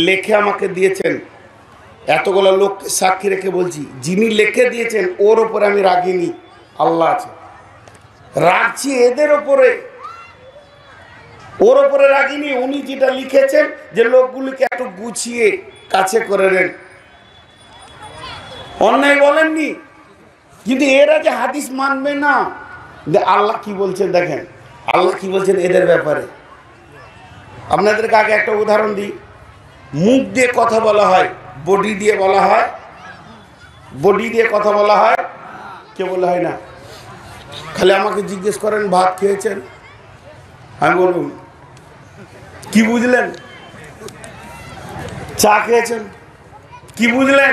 লেখে আমাকে দিয়েছেন, এতগুলো লোককে সাক্ষী রেখে বলছি, যিনি লিখে দিয়েছেন ওর ওপরে আমি রাগিনি, আল্লাহ আছে। রাগছি এদের ওপরে, ওর ওপরে রাগিনি। উনি যেটা লিখেছেন যে লোকগুলিকে একটু গুছিয়ে কাছে করে নেন, অন্যায় বলেননি। কিন্তু এরা যে হাদিস মানবে না, আল্লাহ কি বলছেন দেখেন, আল্লাহ কি বলছেন এদের ব্যাপারে। আপনাদেরকে আগে একটা উদাহরণ দিই। মুখ দিয়ে কথা বলা হয়, বডি দিয়ে বলা হয়? বডি দিয়ে কথা বলা হয়? কে বলা হয় না? খালি আমাকে জিজ্ঞেস করেন ভাত খেয়েছেন, আমি বলুন কি বুঝলেন? চা খেয়েছেন, কি বুঝলেন?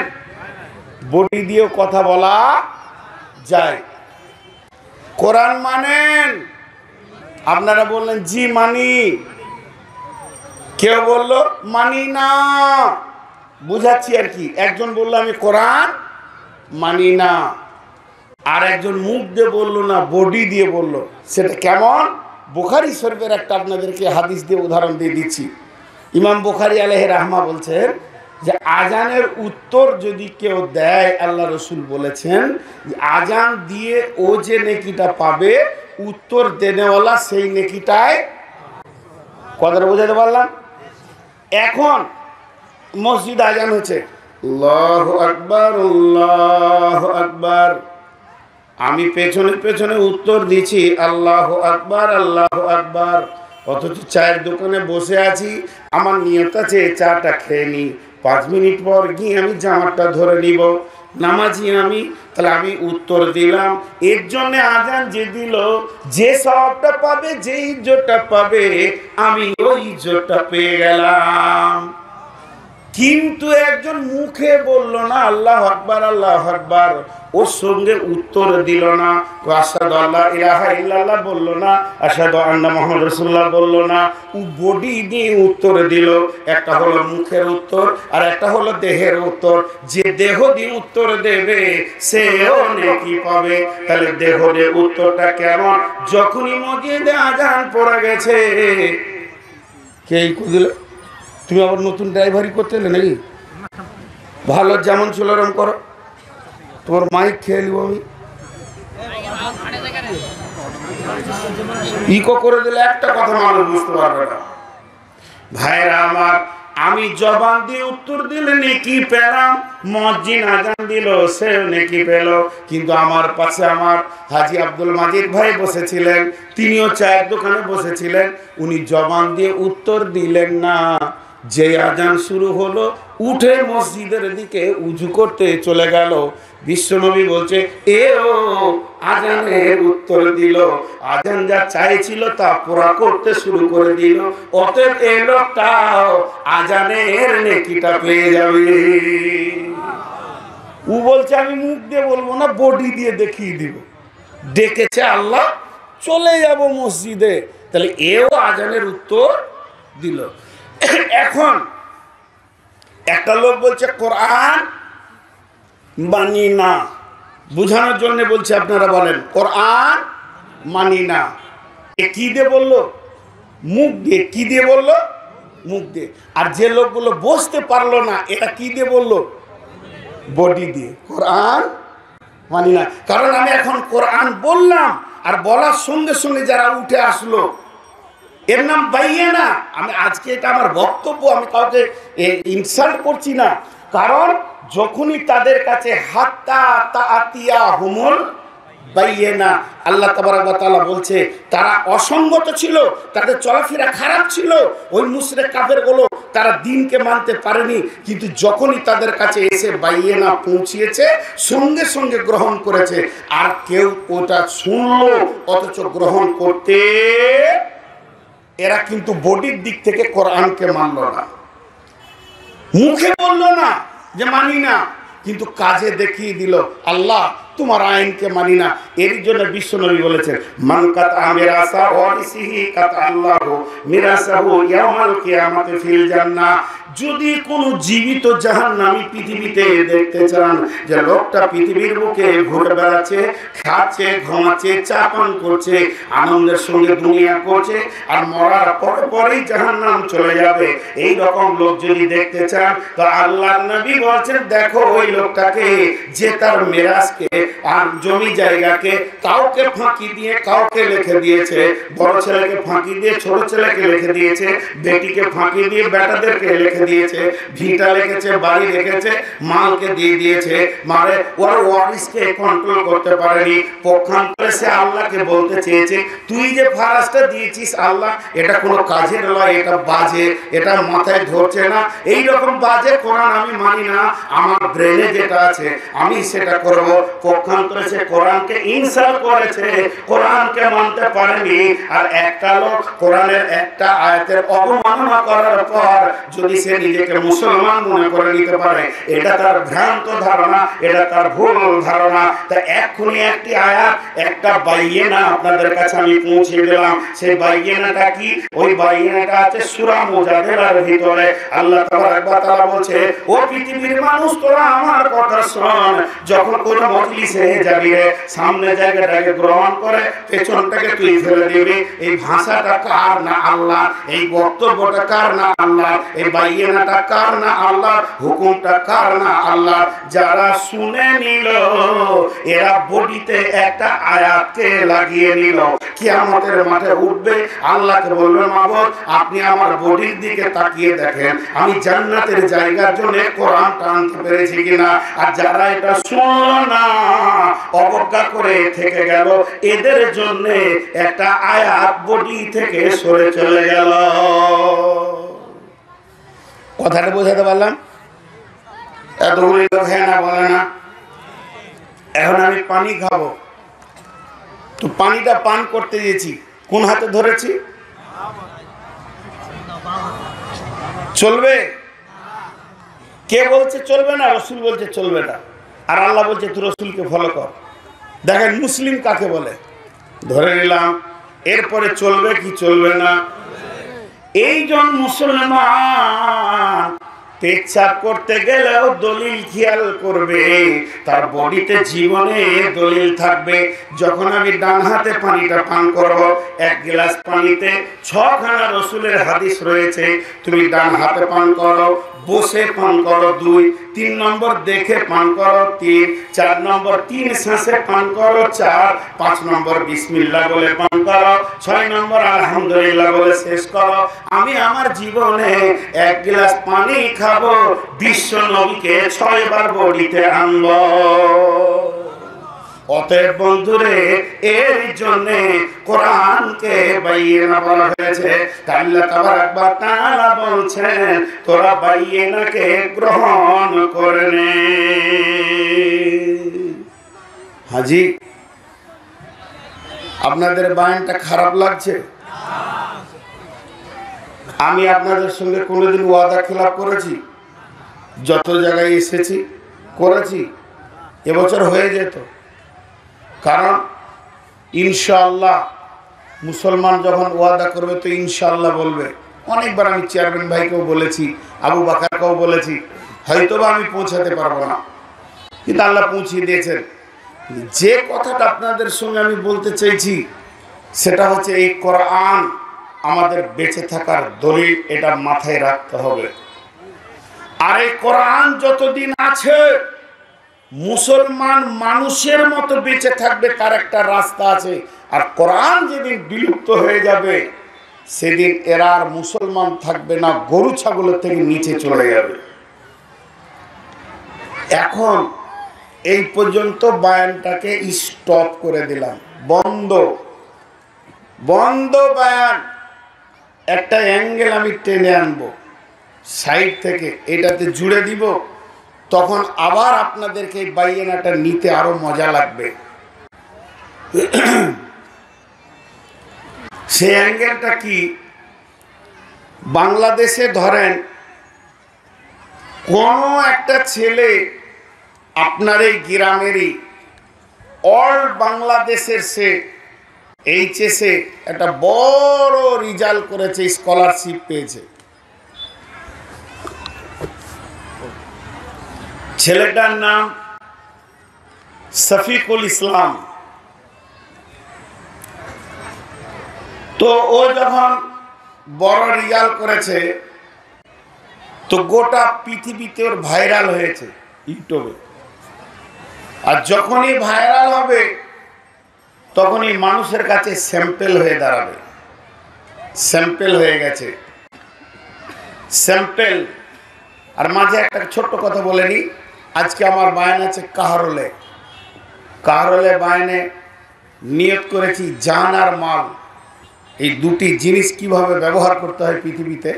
বডি দিয়েও কথা বলা যায়। কোরআন মানেন? আপনারা বললেন জি মানি। কেউ বললো মানি না। বুঝাচ্ছি আর কি। একজন বললো আমি কোরআন মানি না, আর একজন মুখ দিয়ে বললো না, বডি দিয়ে বললো। সেটা কেমন? বুখারী শরীফের একটা আপনাদেরকে হাদিস দিয়ে উদাহরণ দিয়ে দিচ্ছি। ইমাম বুখারী আলাইহি রাহমা বলছেন যে আজানের উত্তর যদি কেউ দেয়, আল্লাহ রসুল বলেছেন আজান দিয়ে ও যে নেকিটা পাবে, উত্তর দেনেওয়ালা সেই নেকিটায়। কথাটা বোঝাতে পারলাম? এখন মসজিদ আজান হচ্ছে, আল্লাহু আকবার আল্লাহু আকবার, আমি পেছনে পেছনে উত্তর দিচ্ছি আল্লাহু আকবার আল্লাহু আকবার, অথচ চায়ের দোকানে বসে আছি, আমার নিয়ত আছে চাটা খেয়ে নিই, 5 মিনিট পর গিয়ে আমি জামাটা ধরে নিব, নামাজি আমি, তাহলে আমি উত্তর দিলাম। এর জন্য আজান যে দিল, যে সওয়াবটা পাবে, যে ইজ্জতটা পাবে, আমি ওই ইজ্জতটা পেয়ে গেলাম। কিন্তু একজন মুখে বলল না আল্লাহ আকবার আল্লাহ আকবার, ওর সঙ্গে উত্তর দিল না, আশহাদু আল্লা ইলাহা ইল্লাল্লাহ বলল না, আশহাদু আন্না মুহাম্মাদুর রাসূলুল্লাহ বলল না, ও বডি দিয়ে উত্তর দিল। একটা হলো মুখের উত্তর আর একটা হলো দেহের উত্তর। যে দেহ দিয়ে উত্তর দেবে সেও নেকি পাবে। তাহলে দেহ দিয়ে উত্তরটা কেমন? যখনই মসজিদে আজান পড়ে গেছে, কে দিল? তুমি আবার নতুন ড্রাইভারি করতে এলে নাকি? ভালো যেমন ছিল ওরকম করো। তোমার মাইক খেয়ে নিব আমি, ইকো করে দিলে একটা কথা মানুষ বুঝতে পারবে না। ভাইরা আমার, আমি জবান দিয়ে উত্তর দিলে নেকি পেলাম, মুয়াজ্জিন আজান দিল সেও নেকি পেল। কিন্তু আমার পাশে আমার হাজী আব্দুল মাজিদ ভাই বসেছিলেন, তিনিও চায়ের দোকানে বসেছিলেন, উনি জবান দিয়ে উত্তর দিলেন না। যে আজান শুরু হলো উঠে মসজিদের দিকে উজু করতে চলে গেল। বিশ্বনবী বলছে এ ও আজানের উত্তর দিল, আজান যা চাইছিল তা পুরা করতে শুরু করে দিল। অতএব এই লোকটাও আজানের নেকিটা পেয়ে যাবে। ও বলছে আমি মুখ দিয়ে বলবো না, বডি দিয়ে দেখিয়ে দিব। ডেকেছে আল্লাহ, চলে যাব মসজিদে। তাহলে এও আজানের উত্তর দিল। এখন একটা লোক বলছে কোরআন মানি না, বুঝানোর জন্য বলছে, আপনারা বলেন কোরআন মানি না। এ কি দিয়ে বললো? মুখ দিয়ে। কি দিয়ে বললো? মুখ দিয়ে। আর যে লোকগুলো বসতে পারলো না, এটা কি দিয়ে বললো? বডি দিয়ে। কোরআন মানি না। কারণ আমি এখন কোরআন বললাম, আর বলার সঙ্গে সঙ্গে যারা উঠে আসলো, এর নাম বাইয়ে না। আমি আজকে এটা আমার বক্তব্য, আমি কাউকে ইনসাল্ট করছি না। কারণ যখনই তাদের কাছে হাত্তা তাতিয়া হুমুল বাইয়ে না, আল্লাহ তাবারক ওয়া তাআলা বলছে তারা অসঙ্গত ছিল, তাদের চলাফেরা খারাপ ছিল। ওই মুশরিক কাফেরগুলো তারা দ্বীনকে মানতে পারেনি, কিন্তু যখনই তাদের কাছে এসে বাইয়ে না পৌঁছিয়েছে, সঙ্গে সঙ্গে গ্রহণ করেছে। আর কেউ ওটা শুনলো অথচ গ্রহণ করতে, এরা কিন্তু বডির দিক থেকে কোরআনকে মানল না, মুখে বলল না যে মানি না, কিন্তু কাজে দেখিয়ে দিল আল্লাহ তোমার আইনকে মানি না। এর জন্য বিশ্বনবী বলেছেন মান কাতা মিরাসা ওয়ারিসিহি কাতা আল্লাহু মিরাসাহু ইয়াউমাল কিয়ামাতি ফিল জান্নাহ। যদি কোনো জীবিত জাহান্নামী পৃথিবীতে দেখতে চান, যে লোকটা পৃথিবীর বুকে ঘুরে বেড়াচ্ছে, খাচ্ছে, ঘুমাচ্ছে, চা পান করছে, আনন্দের সঙ্গে দুনিয়া করছে, আর মরার পরেই জাহান্নাম চলে যাবে, এই রকম লোক যদি দেখতে চান, তো আল্লাহর নবী বলছেন দেখো ওই লোকটাকে যে তার মিরাসকে আর জমি জায়গাকে কাউকে ফাঁকি দিয়ে কাউকে লিখে দিয়েছে। বড় ছেলেকে ফাঁকি দিয়ে ছোট ছেলেকে লিখে দিয়েছে, বেটিকে ফাঁকি দিয়ে বেটাদেরকে লিখে দিয়েছে, ভিটা লিখেছে, বাড়ি রেখেছে, মালকে দিয়ে দিয়েছে। মানে ওর ওয়ারিসকে কন্ট্রোল করতে পারেনি। পক্ষান্তরে সে আল্লাহকে বলতে চেয়েছে তুই যে ফারাসটা দিয়েছিস আল্লাহ, এটা কোনো কাজের নয়, এটা বাজে, এটা মাথায় ধরছে না, এই রকম বাজে কোরআন আমি মানি না, আমার ব্রেনে যেটা আছে আমি সেটা করব। পক্ষান্তরে সে কোরআনকে ইনসাল্ট করেছে, কোরআনকে মানতে পারেনি। আর একটা লোক কোরআনের একটা আয়াতের অবমাননা করার পর যদি সে নিজেকে মুসলমান মনে করে নিতে পারে, এটা তার ভ্রান্ত ধারণা, এটা তার ভুল ধারণা। তা এক্ষুনি একটি আয়াত, একটা বাইয়েনা আপনাদের কাছে আমি পৌঁছে দিলাম। সেই বাইয়েনাটা কি? ওই বাইয়েনাটা আছে সূরা মুজাদালার ভিতরে। আল্লাহ তাআলা বলছে ও পৃথিবীর মানুষ তোরা আমার কথা শোন, যখন কোন মজলিসে যাবি রে, সামনে জায়গাটাকে গ্রহণ করে পেছনটাকে তুই ফেলে দিবি। এই ভাষাটা কার না আল্লাহ, এই বক্তব্যটা কার না আল্লাহ, এই বাইয়েনাটা কার না আল্লাহ, হুকুমটা কার না আল্লাহ। যারা শুনে নিল এরা বডিতে একটা আয়াতকে লাগিয়ে নিল, কিয়ামতের মাঠে উঠবে, আল্লাহকে বলবে মাবুদ আপনি আমার বডির দিকে তাকিয়ে দেখেন আমি জান্নাতের জায়গার জন্য কোরআনটা আনতে পেরেছি কিনা। আর যারা এটা শুনল না, অবজ্ঞা করে থেকে গেল, এদের জন্য একটা আয়াত বডি থেকে সরে চলে গেল। কথাটা বোঝাতে পারলাম? এতগুলি লোক হ্যাঁ না বলে না। এখন আমি পানি খাবো, তো পানিটা পান করতে গেছি, কোন হাতে ধরেছি? চলবে? কে বলছে চলবে না? রসুল বলছে চলবে না, আর আল্লাহ বলছে তুই রসুলকে ফলো কর। দেখেন মুসলিম কাকে বলে, ধরে নিলাম। এরপরে চলবে কি চলবে না? এইজন মুসলমান পেচ্ছাপ করতে গেলেও দলিল খেয়াল করবে, তার বডিতে জীবনে দলিল থাকবে। যখন আমি ডান হাতে পানিটা পান করব, এক গ্লাস পানিতে 6 খানা রসুলের হাদিস রয়েছে। তুমি ডান হাতে পান করো, বসে পান করো 2, 3 নম্বর দেখে পান করো 3, 4 নম্বর 3 শ্বাসে পান করো 4, 5 নম্বর বিসমিল্লাহ বলে পান করো, 6 নম্বর আলহামদুলিল্লাহ বলে শেষ করো। আমি আমার জীবনে 1 গ্লাস পানি খাবো, বিশ্ব নবীকে 6 বার বডিতে আনবো। অতএব বন্ধুরে, এর জন্য কোরআনকে বাইয়িনা বলা হয়েছে। আল্লাহ তাবারক ওয়া তাআলা বলছেন তোরা বাইয়িনাকে গ্রহণ করে নে। হাজি, আপনাদের বায়ানটা খারাপ লাগছে? আমি আপনাদের সঙ্গে কোনোদিন ওয়াদা খেলাপ করেছি? যত জায়গায় এসেছি করেছি। এবছর হয়ে যেত, কারণ ইনশাআল্লাহ মুসলমান যখন ওয়াদা করবে তো ইনশাআল্লাহ বলবে। অনেকবার আমি চেয়ারম্যান ভাইকেও বলেছি, আবু বাকারকেও বলেছি, হয়তোবা আমি পৌঁছাতে পারবো না, কিন্তু আল্লাহ পৌঁছিয়ে দিয়েছেন। যে কথাটা আপনাদের সঙ্গে আমি বলতে চাইছি সেটা হচ্ছে এই কোরআন আমাদের বেঁচে থাকার দলিল, এটা মাথায় রাখতে হবে। আর এই কোরআন যতদিন আছে মুসলমান মানুষের মতো বেঁচে থাকবে, তার একটা রাস্তা আছে। আর কোরআন যেদিন বিলুপ্ত হয়ে যাবে সেদিন এরা আর মুসলমান থাকবে না, গরু ছাগলের থেকে নিচে চলে যাবে। এখন এই পর্যন্ত বয়ানটাকে স্টপ করে দিলাম, বন্ধ বন্ধ বয়ান। একটা অ্যাঙ্গেল আমি টেনে আনবো সাইড থেকে, এটাতে জুড়ে দিব, তখন আবার আপনাদেরকে এই বাইয়ানাটা নিতে আরো মজা লাগবে। সেই অ্যাঙ্গেলটা কি? বাংলাদেশে ধরেন কোন একটা ছেলে আপনার এই গ্রামেরই অল বাংলাদেশের সে এইচএসে একটা বড় রেজাল্ট করেছে, স্কলারশিপ পেয়েছে। ছেলেটার নাম শফিকুল ইসলাম। তো ও যখন বড় রেজাল্ট করেছে তো গোটা পৃথিবীতে ওর ভাইরাল হয়েছে ইউটিউবে। আর যখনই ভাইরাল হবে তখনই মানুষের কাছে স্যাম্পেল হয়ে দাঁড়াবে। স্যাম্পেল হয়ে গেছে, স্যাম্পেল। আর মাঝে একটা ছোট্ট কথা বলে নিই, আজকে আমার বায়ান আছে কাহারোলে। কাহারোলে বায়ানে নিয়ত করেছি জান আর মাল, এই দুটি জিনিস কিভাবে ব্যবহার করতে হয় পৃথিবীতে,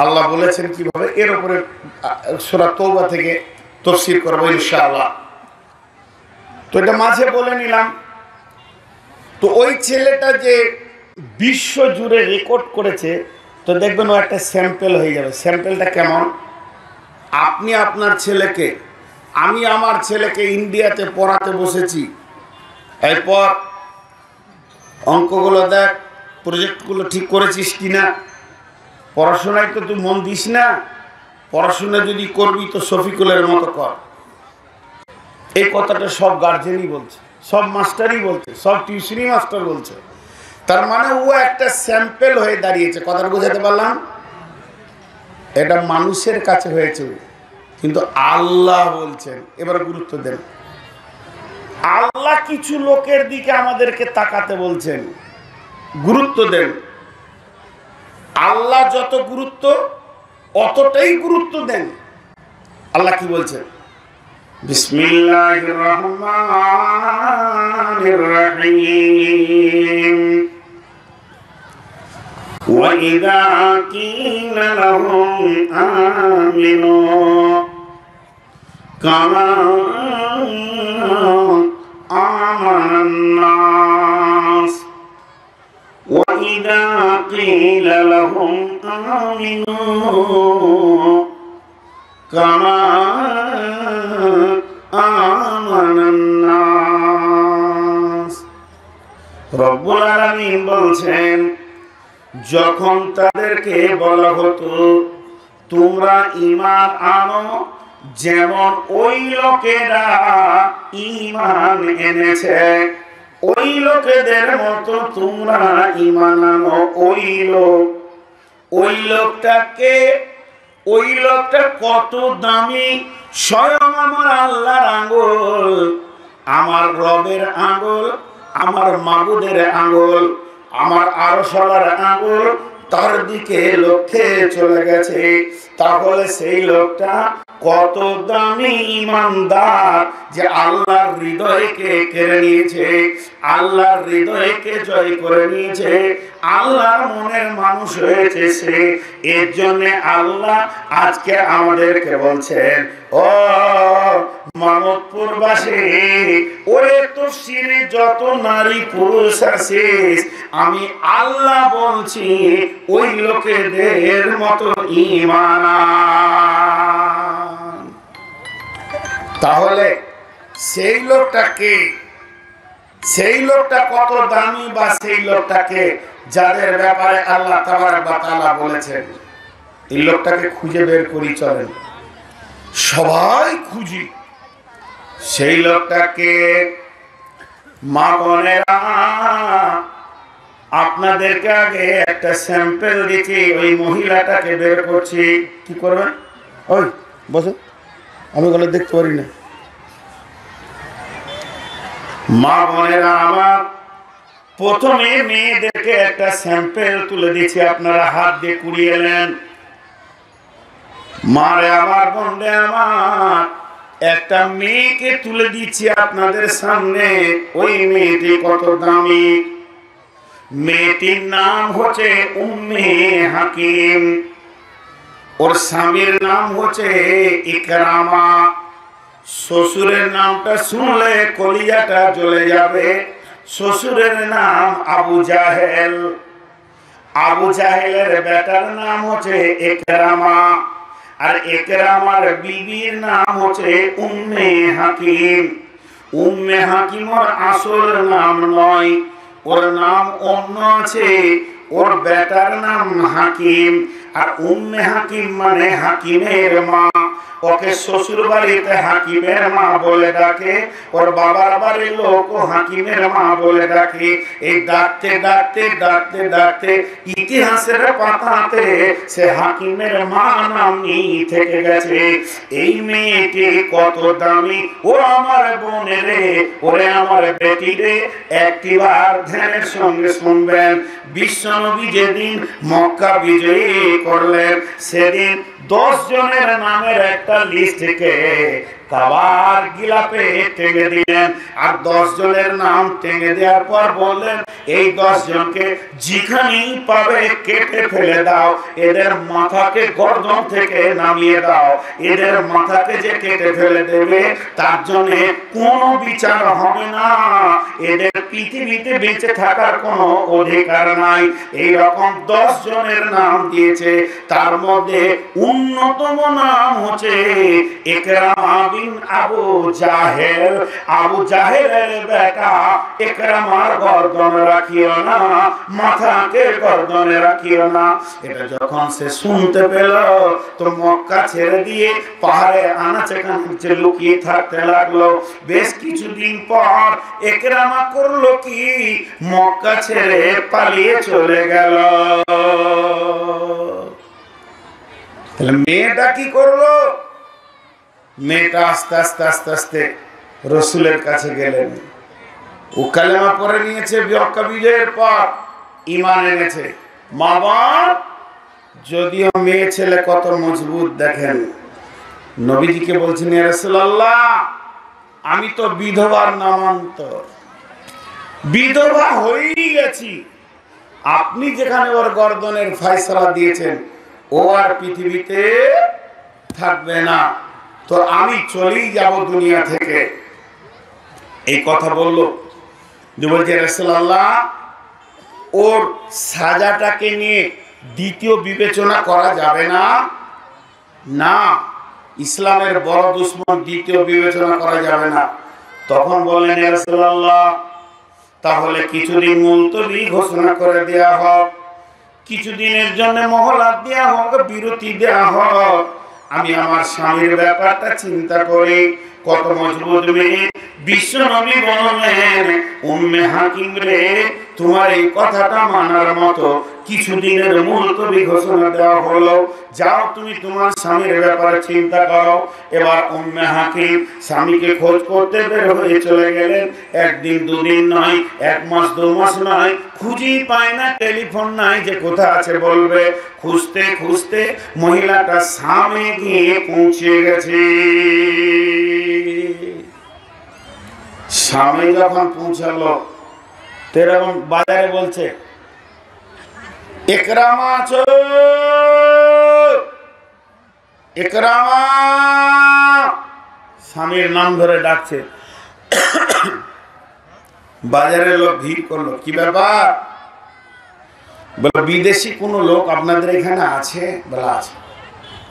আল্লাহ বলেছেন কিভাবে, এর উপরে সূরা তওবা থেকে তাফসীর করব ইনশাআল্লাহ। তো এটা মাঝে বলে নিলাম। তো ওই ছেলেটা যে বিশ্ব জুড়ে রেকর্ড করেছে, তো দেখবেন ও একটা স্যাম্পেল হয়ে যাবে। স্যাম্পেলটা কেমন? আপনি আপনার ছেলেকে, আমি আমার ছেলেকে ইন্ডিয়াতে পড়াতে বসেছি, এরপর অঙ্কগুলো দেখ, প্রজেক্টগুলো ঠিক করেছিস কিনা, পড়াশোনায় তো তুই মন দিস না, পড়াশোনা যদি করবি তো শফিকুলের মতো কর। এই কথাটা সব গার্জেনই বলছে, সব মাস্টারই বলছে, সব টিউশনি মাস্টার বলছে। তার মানে ও একটা স্যাম্পেল হয়ে দাঁড়িয়েছে। কথাটা বোঝাতে পারলাম? এটা মানুষের কাছে হয়েছে, কিন্তু আল্লাহ বলছেন, এবার গুরুত্ব দেন। আল্লাহ কিছু লোকের দিকে আমাদেরকে তাকাতে বলছেন, গুরুত্ব দেন। আল্লাহ যত গুরুত্ব অতটাই গুরুত্ব দেন। আল্লাহ কি বলছেন? বিসমিল্লাহির রহমানির রহিম। وَإِذَا قِيلَ لَهُمْ آمِنُوا كَمَا آمَنَ النَّاسُ وَإِذَا قِيلَ لَهُمْ آمِنُوا কামা আমানান নাস। রব্বুল আলামিন বলছেন, যখন তাদেরকে বলা হতো তোমরা ঈমান আনো যেমন ওই লোকেরা ঈমান এনেছে, ওই লোকেদের মতো তোমরা ঈমান আনো। ওই লোকটা কত দামি! স্বয়ং আমার আল্লাহর আঙ্গুল, আমার রবের আঙ্গুল, আমার মাবুদের আঙ্গুল, আমার আরশালার আঙ্গুল তার দিকে লক্ষ্যে চলে গেছে। তাহলে সেই লোকটা কত দামি ঈমানদার যে আল্লাহর হৃদয়কে কেড়ে নিয়েছে, আল্লাহর হৃদয়কে জয় করে নিয়েছে, আল্লাহর মনের মানুষ হয়েছে সে। এর জন্য আল্লাহ আজকে আমাদেরকে বলছেন, ও মানবপুরবাসী, ওরে তো সিনে যত নারী পুরুষ আছে, আমি আল্লাহ বলছি ওই লোকেদের মতো ঈমান আন। তাহলে সেই লোকটাকে, সেই লোকটা কত দামি, বা সেই লোকটাকে যাদের ব্যাপারে আল্লাহ তাবারক ওয়া তাআলা বলেছেন, এই লোকটাকে খুঁজে বের করি চলেন, সবাই খুঁজি সেই লোকটাকে। মা বোনেরা, আপনাদেরকে আগে একটা স্যাম্পল দিচ্ছি, ওই মহিলাটাকে বের করছি। কি করবেন? ওই বসো, আমি ওগুলো দেখতে পারি না। মা বোনেরা আমার, প্রথমে মেয়েদেরকে একটা স্যাম্পল তুলে দিচ্ছি, আপনারা হাত দিয়ে কুড়িয়ে এলেন। মারে আমার, বোনরে আমার, একটা মেয়েকে তুলে দিচ্ছি আপনাদের সামনে। ওই মেয়েটি কত দামি! মেয়েটির নাম হচ্ছে উম্মে হাকিম, ওর স্বামীর নাম হচ্ছে ইকরামা। শ্বশুরের নামটা শুনলে কলিজাটা জ্বলে যাবে। শ্বশুরের নাম আবু জাহেল, আবু জাহেলের বেটার নাম হচ্ছে ইকরামা, আর ইকরামার বিবির নাম হচ্ছে উম্মে হাকিম। উম্মে হাকিম ওর আসল নাম নয়, ওর নাম অন্য আছে। ওর বেটার নাম হাকিম, আর উম্মে হাকিম মানে হাকিমের মা। ওকে শ্বশুর বাড়িতে হাকিমের মা বলে ডাকে, ওর বাবার বাড়ির লোক ও হাকিমের মা বলে ডাকে। এই ডাকতে ডাকতে ডাকতে ডাকতে ইতিহাসের পাতাতে সে হাকিমের মা নামই থেকে গেছে। এই মেয়েটি কত দামি! ও আমার বোনেরে, ওরে আমার বেটিরে, একটিবার ধ্যানের সঙ্গে শুনবেন। বিশ্বনবী যেদিন মক্কা বিজয়ী করলেন, সেদিন 10 জনের নামের একটা লিস্টকে কাবার গিলাপে টেনে দিলেন, আর 10 জনের নাম টেনে দেওয়ার পর বললেন, এই 10 জনকে যেখানেই পাবে কেটে ফেলে দাও, এদের মাথাকে গর্দন থেকে নামিয়ে দাও। এদের মাথাকে যে কেটে ফেলে দেবে তার জন্য কোনো বিচার হবে না, এদের পৃথিবীতে বেঁচে থাকার কোনো অধিকার নাই। এইরকম 10 জনের নাম দিয়েছে। তার মধ্যে অন্যতম নাম হচ্ছে ইকরামা বিন আবু জাহেল। আবু জাহেলের বেটা ইকরামার গর্দন রাখিও না, মাথাকে গর্দনে রাখিও না। এটা যখন সে শুনতে পেল তো মক্কা ছেড়ে দিয়ে পাহাড়ে আনাচে কানাচে লুকিয়ে থাকতে লাগলো। বেশ কিছুদিন পর ইকরামা করলো কি, মক্কা ছেড়ে পালিয়ে চলে গেল। তাহলে মেয়েটা কি করলো? মেয়েটা আস্তে আস্তে আস্তে আস্তে রসুলের কাছে গেলেন। ও কালেমা পড়ে নিয়েছে, মক্কা বিজয়ের পর ঈমান এনেছে। মা বাপ যদিও মেয়ে ছেলে কত মজবুত দেখেন, নবীজিকে বলছেন, ইয়া রাসূলুল্লাহ, আমি তো বিধবার নামান্তর, বিধবা হয়েই গেছি। আপনি যেখানে ওর গর্দনের ফয়সালা দিয়েছেন, ও আর পৃথিবীতে থাকবে না, তো আমি চলেই যাব দুনিয়া থেকে। এই কথা বললো। বলছে, রাসূলুল্লাহ, ওর সাজাটাকে নিয়ে দ্বিতীয় বিবেচনা করা যাবে না? না, ইসলামের বড় দুশ্মন দ্বিতীয় বিবেচনা করা যাবে না। তখন বললেন, ইয়া রাসূলুল্লাহ, তাহলে কিছুদিন মুলতবি ঘোষণা করে দেয়া হোক, কিছুদিনের জন্য মহলাত দেয়া হোক, বিরতি দেয়া হোক। আমি আমার স্বামীর ব্যাপারটা চিন্তা করি। কত মজবুত মেয়ে! বিশ্ব নবী বললেন, উম্মে হাকিম রে, তোমার এই কথাটা মানার মতো কিছুদিনের মুলতবি ঘোষণা দেওয়া হলো, যাও তুমি তোমার স্বামীর ব্যাপারে চিন্তা করো। এবার উম্মে হাকিম স্বামীকে খোঁজ করতে বের হয়ে চলে গেলেন। একদিন দুদিন নয়, এক মাস দু মাস নয়, খুঁজেই পায় না, টেলিফোন নাই যে কোথায় আছে বলবে। খুঁজতে খুঁজতে মহিলাটা সামনে গিয়ে পৌঁছে গেছে। স্বামী যখন পৌঁছালো, তেরকম বাজারে বলছে, একরামা আছো, একরামা, স্বামীর নাম ধরে ডাকছে। বাজারে লোক ভিড় করলো, কি ব্যাপার? বলে, বিদেশি কোনো লোক আপনাদের এখানে আছে? বলা আছে।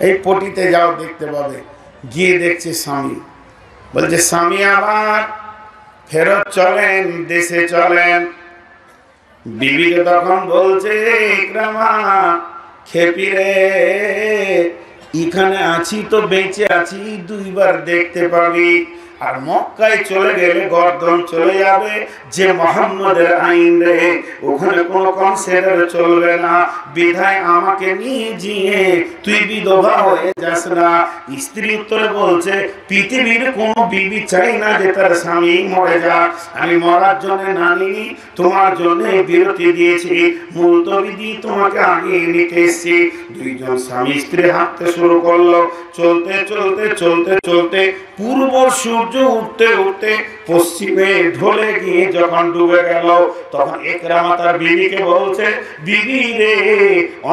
এই পটিতে যাও, দেখতে পাবে। গিয়ে দেখছে স্বামী। বলছে, স্বামী আমার ফেরত চলেন, দেশে চলেন। বিবিকে তখন বলছে, ইকরামা খেপি রে, এখানে আছি তো বেঁচে আছি, দুইবার দেখতে পাবি। আর মক্কায় চলে গেলে গর্দন চলে যাবে, যে মুহাম্মদের আইন রে, ওখানে কোনো কনসিডার চলবে না। বিধায় আমাকে নিয়ে গিয়ে তুই বিধবা হয়ে যাস না। স্ত্রী উত্তরে বলছে, পৃথিবীর কোনো বিবি চাই না যে তার স্বামী মরে যাক। আমি মরার জন্য না নিনি, তোমার জন্য বিরতি দিয়েছি, মুলতবি দিয়ে তোমাকে আগিয়ে নিতে এসেছি। দুইজন স্বামী স্ত্রী হাঁটতে শুরু করলো। চলতে চলতে চলতে চলতে পূর্ব সূর্য উঠতে উঠতে পশ্চিমে ঢলে গিয়ে যখন ডুবে গেল, তখন একরামা তার বিবিকে বলছে, বিবি রে,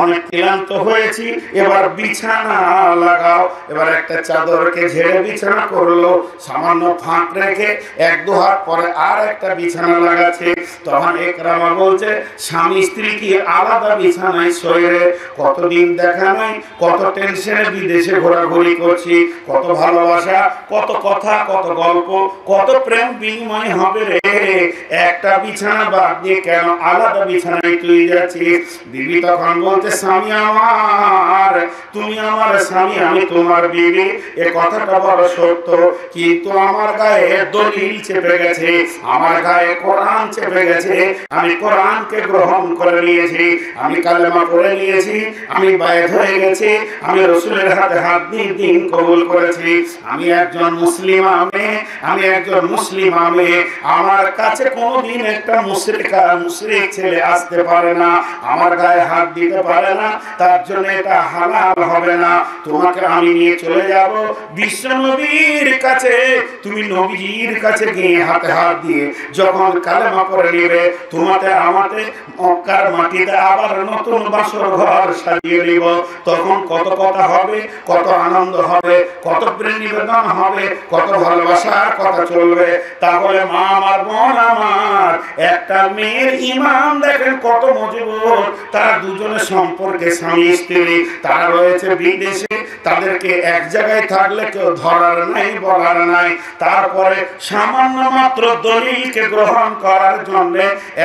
অনেক ক্লান্ত হয়েছি, এবার বিছানা লাগাও। এবার একটা চাদরকে ঝেড়ে বিছানা করলো, সামান্য ফাঁক রেখে এক দু হাত পরে আর একটা বিছানা লাগাচ্ছে। তখন একরামা বলছে, স্বামী স্ত্রী কি আলাদা বিছানায় শোয়ে? কতদিন দেখা নাই, কত টেনশনে বিদেশে ঘোরাঘুরি করছি, কত ভালোবাসা, কত কথা, কত গল্প, কত প্রেম বিনিময় হবে রে, একটা বিছানা বাদ দিয়ে কেন আলাদা বিছানায় তুই যাচ্ছিস? বিবি তখন বলতে, স্বামী আমার, তুমি আমার স্বামী, আমি তোমার বিবি, এ কথাটা বড় সত্য, কিন্তু আমার গায়ে দলিল চেপে গেছে, আমার গায়ে কোরআন চেপে গেছে। আমি কোরআনকে গ্রহণ করে নিয়েছি, আমি কালেমা পড়ে নিয়েছি, আমি বায়াত হয়ে গেছি, আমি রাসূলের হাতে হাত দিয়ে দ্বীন কবুল করেছি। আমি একজন মুসলিমা মেয়ে, আমি একজন মুসলিমা মেয়ে। আমার কাছে কোনোদিন একটা মুশরিক ছেলে আসতে পারে না, আমার গায়ে হাত দিতে পারে না, তার জন্য এটা হালাল হবে না। তোমাকে আমি নিয়ে চলে যাব বিশ্ব নবীর কাছে। তুমি নবীর কাছে গিয়ে হাতে হাত দিয়ে যখন কালেমা পড়ে নেবে, তোমাতে আমাতে মক্কার মাটিতে আবার নতুন বাসর ঘর সাজিয়ে নিব। তখন কত কথা হবে, কত আনন্দ হবে, কত প্রেম নিবেদন হবে, কত ভালোবাসার কথা চলবে। তাহলে মা আমার, বোন আমার, একটা মেয়ের ইমান দেখেন কত মজবুত। তারা দুজনের সম্পর্কে স্বামী স্ত্রী, তারা রয়েছে বিদেশে, তাদেরকে এক জায়গায় থাকলে কেউ ধরার নাই, বলার নাই। তারপরে সামান্য মাত্র দলিলকে গ্রহণ করার জন্য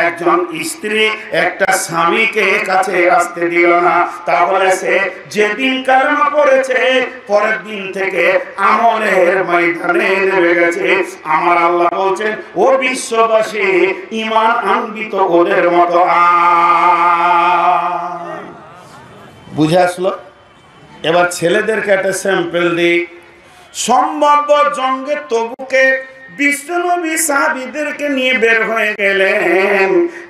একজন স্ত্রী একটা স্বামীকে কাছে আসতে দিল না। তাহলে সে যেদিন কালেমা পড়েছে, পরের দিন থেকে আমলের ময়দানে নেমে গেছে। আমার আল্লাহ বলছেন, ও বিশ্ববাসী, ঈমান আনবি তো ওদের মতো আন। বুঝে আসলো? এবার ছেলেদেরকে একটা স্যাম্পল দিই। সম্ভাব্য জঙ্গে তবুকে বিশ্বনবী সাহাবীদেরকে নিয়ে বের হয়ে গেলেন।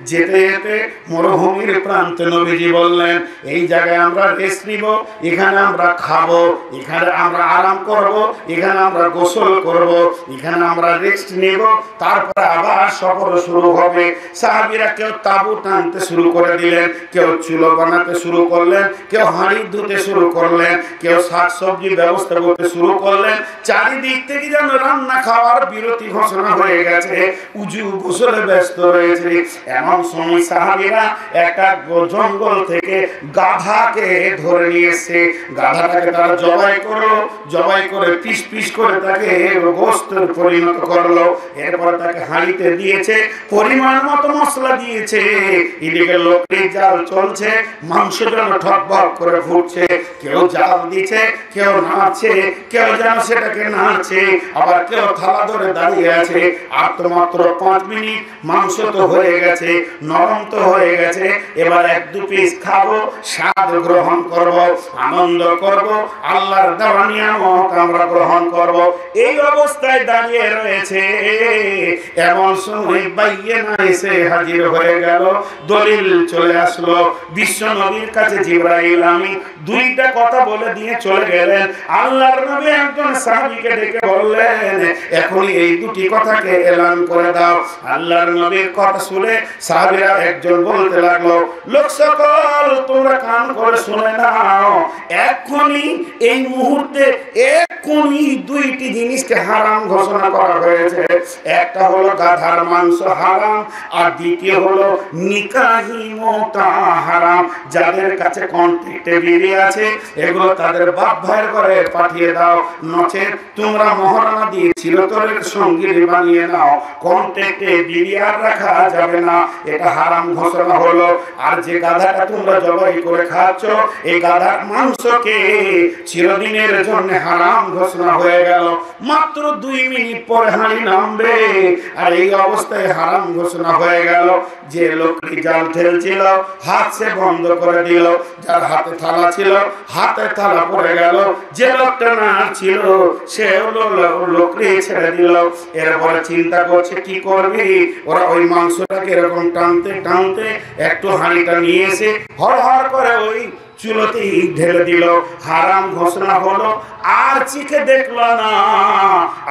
যেতে যেতে মরুভূমির প্রান্তে নবীজি বললেন, এই জায়গায় আমরা রেস্ট নিব, এখানে আমরা খাবো, এখানে আমরা আরাম করব, এখানে আমরা গোসল করব, এখানে আমরা রেস্ট নিব, তারপরে আবার সফর শুরু হবে। সাহাবীরা কেউ তাবু টানতে শুরু করে দিলেন, কেউ চুলো বানাতে শুরু করলেন, কেউ হাঁড়ি ধুতে শুরু করলেন, কেউ শাকসবজি ব্যবস্থা করতে শুরু করলেন। চারিদিক থেকে যেন রান্না খাওয়ার বিরতি ঘোষণা হয়ে গেছে, উজু গোসলে ব্যস্ত রয়েছে। এমন এমন সময় সাহাবীরা একটা জঙ্গল থেকে গাধাকে ধরে নিয়ে এসে গাধাটাকে তারা জবাই করলো, জবাই করে পিস পিস করে তাকে গোশতের পরিণত করলো। এরপর তাকে হাঁড়িতে দিয়েছে, পরিমাণ মতো মশলা দিয়েছে। এদিকে লোকের জাল চলছে, মাংস যেন ঠকবক করে ফুটছে। কেউ জাল দিচ্ছে, কেউ নাড়ছে, কেউ যেন সেটাকে নাড়ছে, আবার কেউ থালা ধরে দাঁড়িয়ে আছে। আর তো মাত্র 5 মিনিট, মাংস তো হয়ে গেছে, নরম তো হয়ে গেছে। এবার 1-2 পিস খাবো, স্বাদ গ্রহণ করব, আনন্দ করব, আল্লাহর দেওয়া নিয়ামত আমরা গ্রহণ করব। এই অবস্থায় দাঁড়িয়ে রয়েছে। এমন সময় বাইয়েনা এসে হাজির হয়ে গেল। দলিল চলে আসলো। বিশ্ব নবীর কাছে জিবরাইল আমিন 2টা কথা বলে দিয়ে চলে গেলেন। আল্লাহর নবী একজন সাহাবীকে ডেকে বললেন, এখনই এই 2টি কথাকে এলান করে দাও। আল্লাহর নবীর কথা শুনে সাহাবীরা একজন বলতে লাগলো, লোক সকল তোমরা কান করে শুনে নাও, এখনই এই মুহূর্তে এখনই 2টি জিনিসকে হারাম ঘোষণা করা হয়েছে। একটা হলো গাধার মাংস হারাম, আর দ্বিতীয় হলো নিকাহি মোটা হারাম। যাদের কাছে কন্ট্রাক্টে বিবি আছে, এগুলো তাদের বাপ ভাইয়ের ঘরে পাঠিয়ে দাও, নচেত তোমরা মহারণা দিয়ে চিরতরের সঙ্গী বানিয়ে নাও। কন্ট্রাক্টে বিবি আর রাখা যাবে না, এটা হারাম ঘোষণা হলো। আর যে গাধাটা তোমরা জবাই করে খাচ্ছ, এই গাধার মাংসকে চিরদিনের জন্য হারাম ঘোষণা হয়ে গেল। মাত্র 2 মিনিট পরে হাঁড়ি নামবে, আর এই অবস্থায় হারাম ঘোষণা হয়ে গেল। যে লোকটি জাল ঠেলছিল হাত সে বন্ধ করে দিল, যার হাতে থালা ছিল হাতে থালা পড়ে গেল, যে লোকটা না ছিল সে লোকটি ছেড়ে দিল। এরপরে চিন্তা করছে কি করবি। ওরা ওই মাংসটাকে এরকম টানতে টানতে একটু হাঁড়িটা নিয়ে এসে হড় হড় করে ওই চুলোতেই ঢেলে দিল। হারাম ঘোষণা হলো, আর চিখে দেখলো না।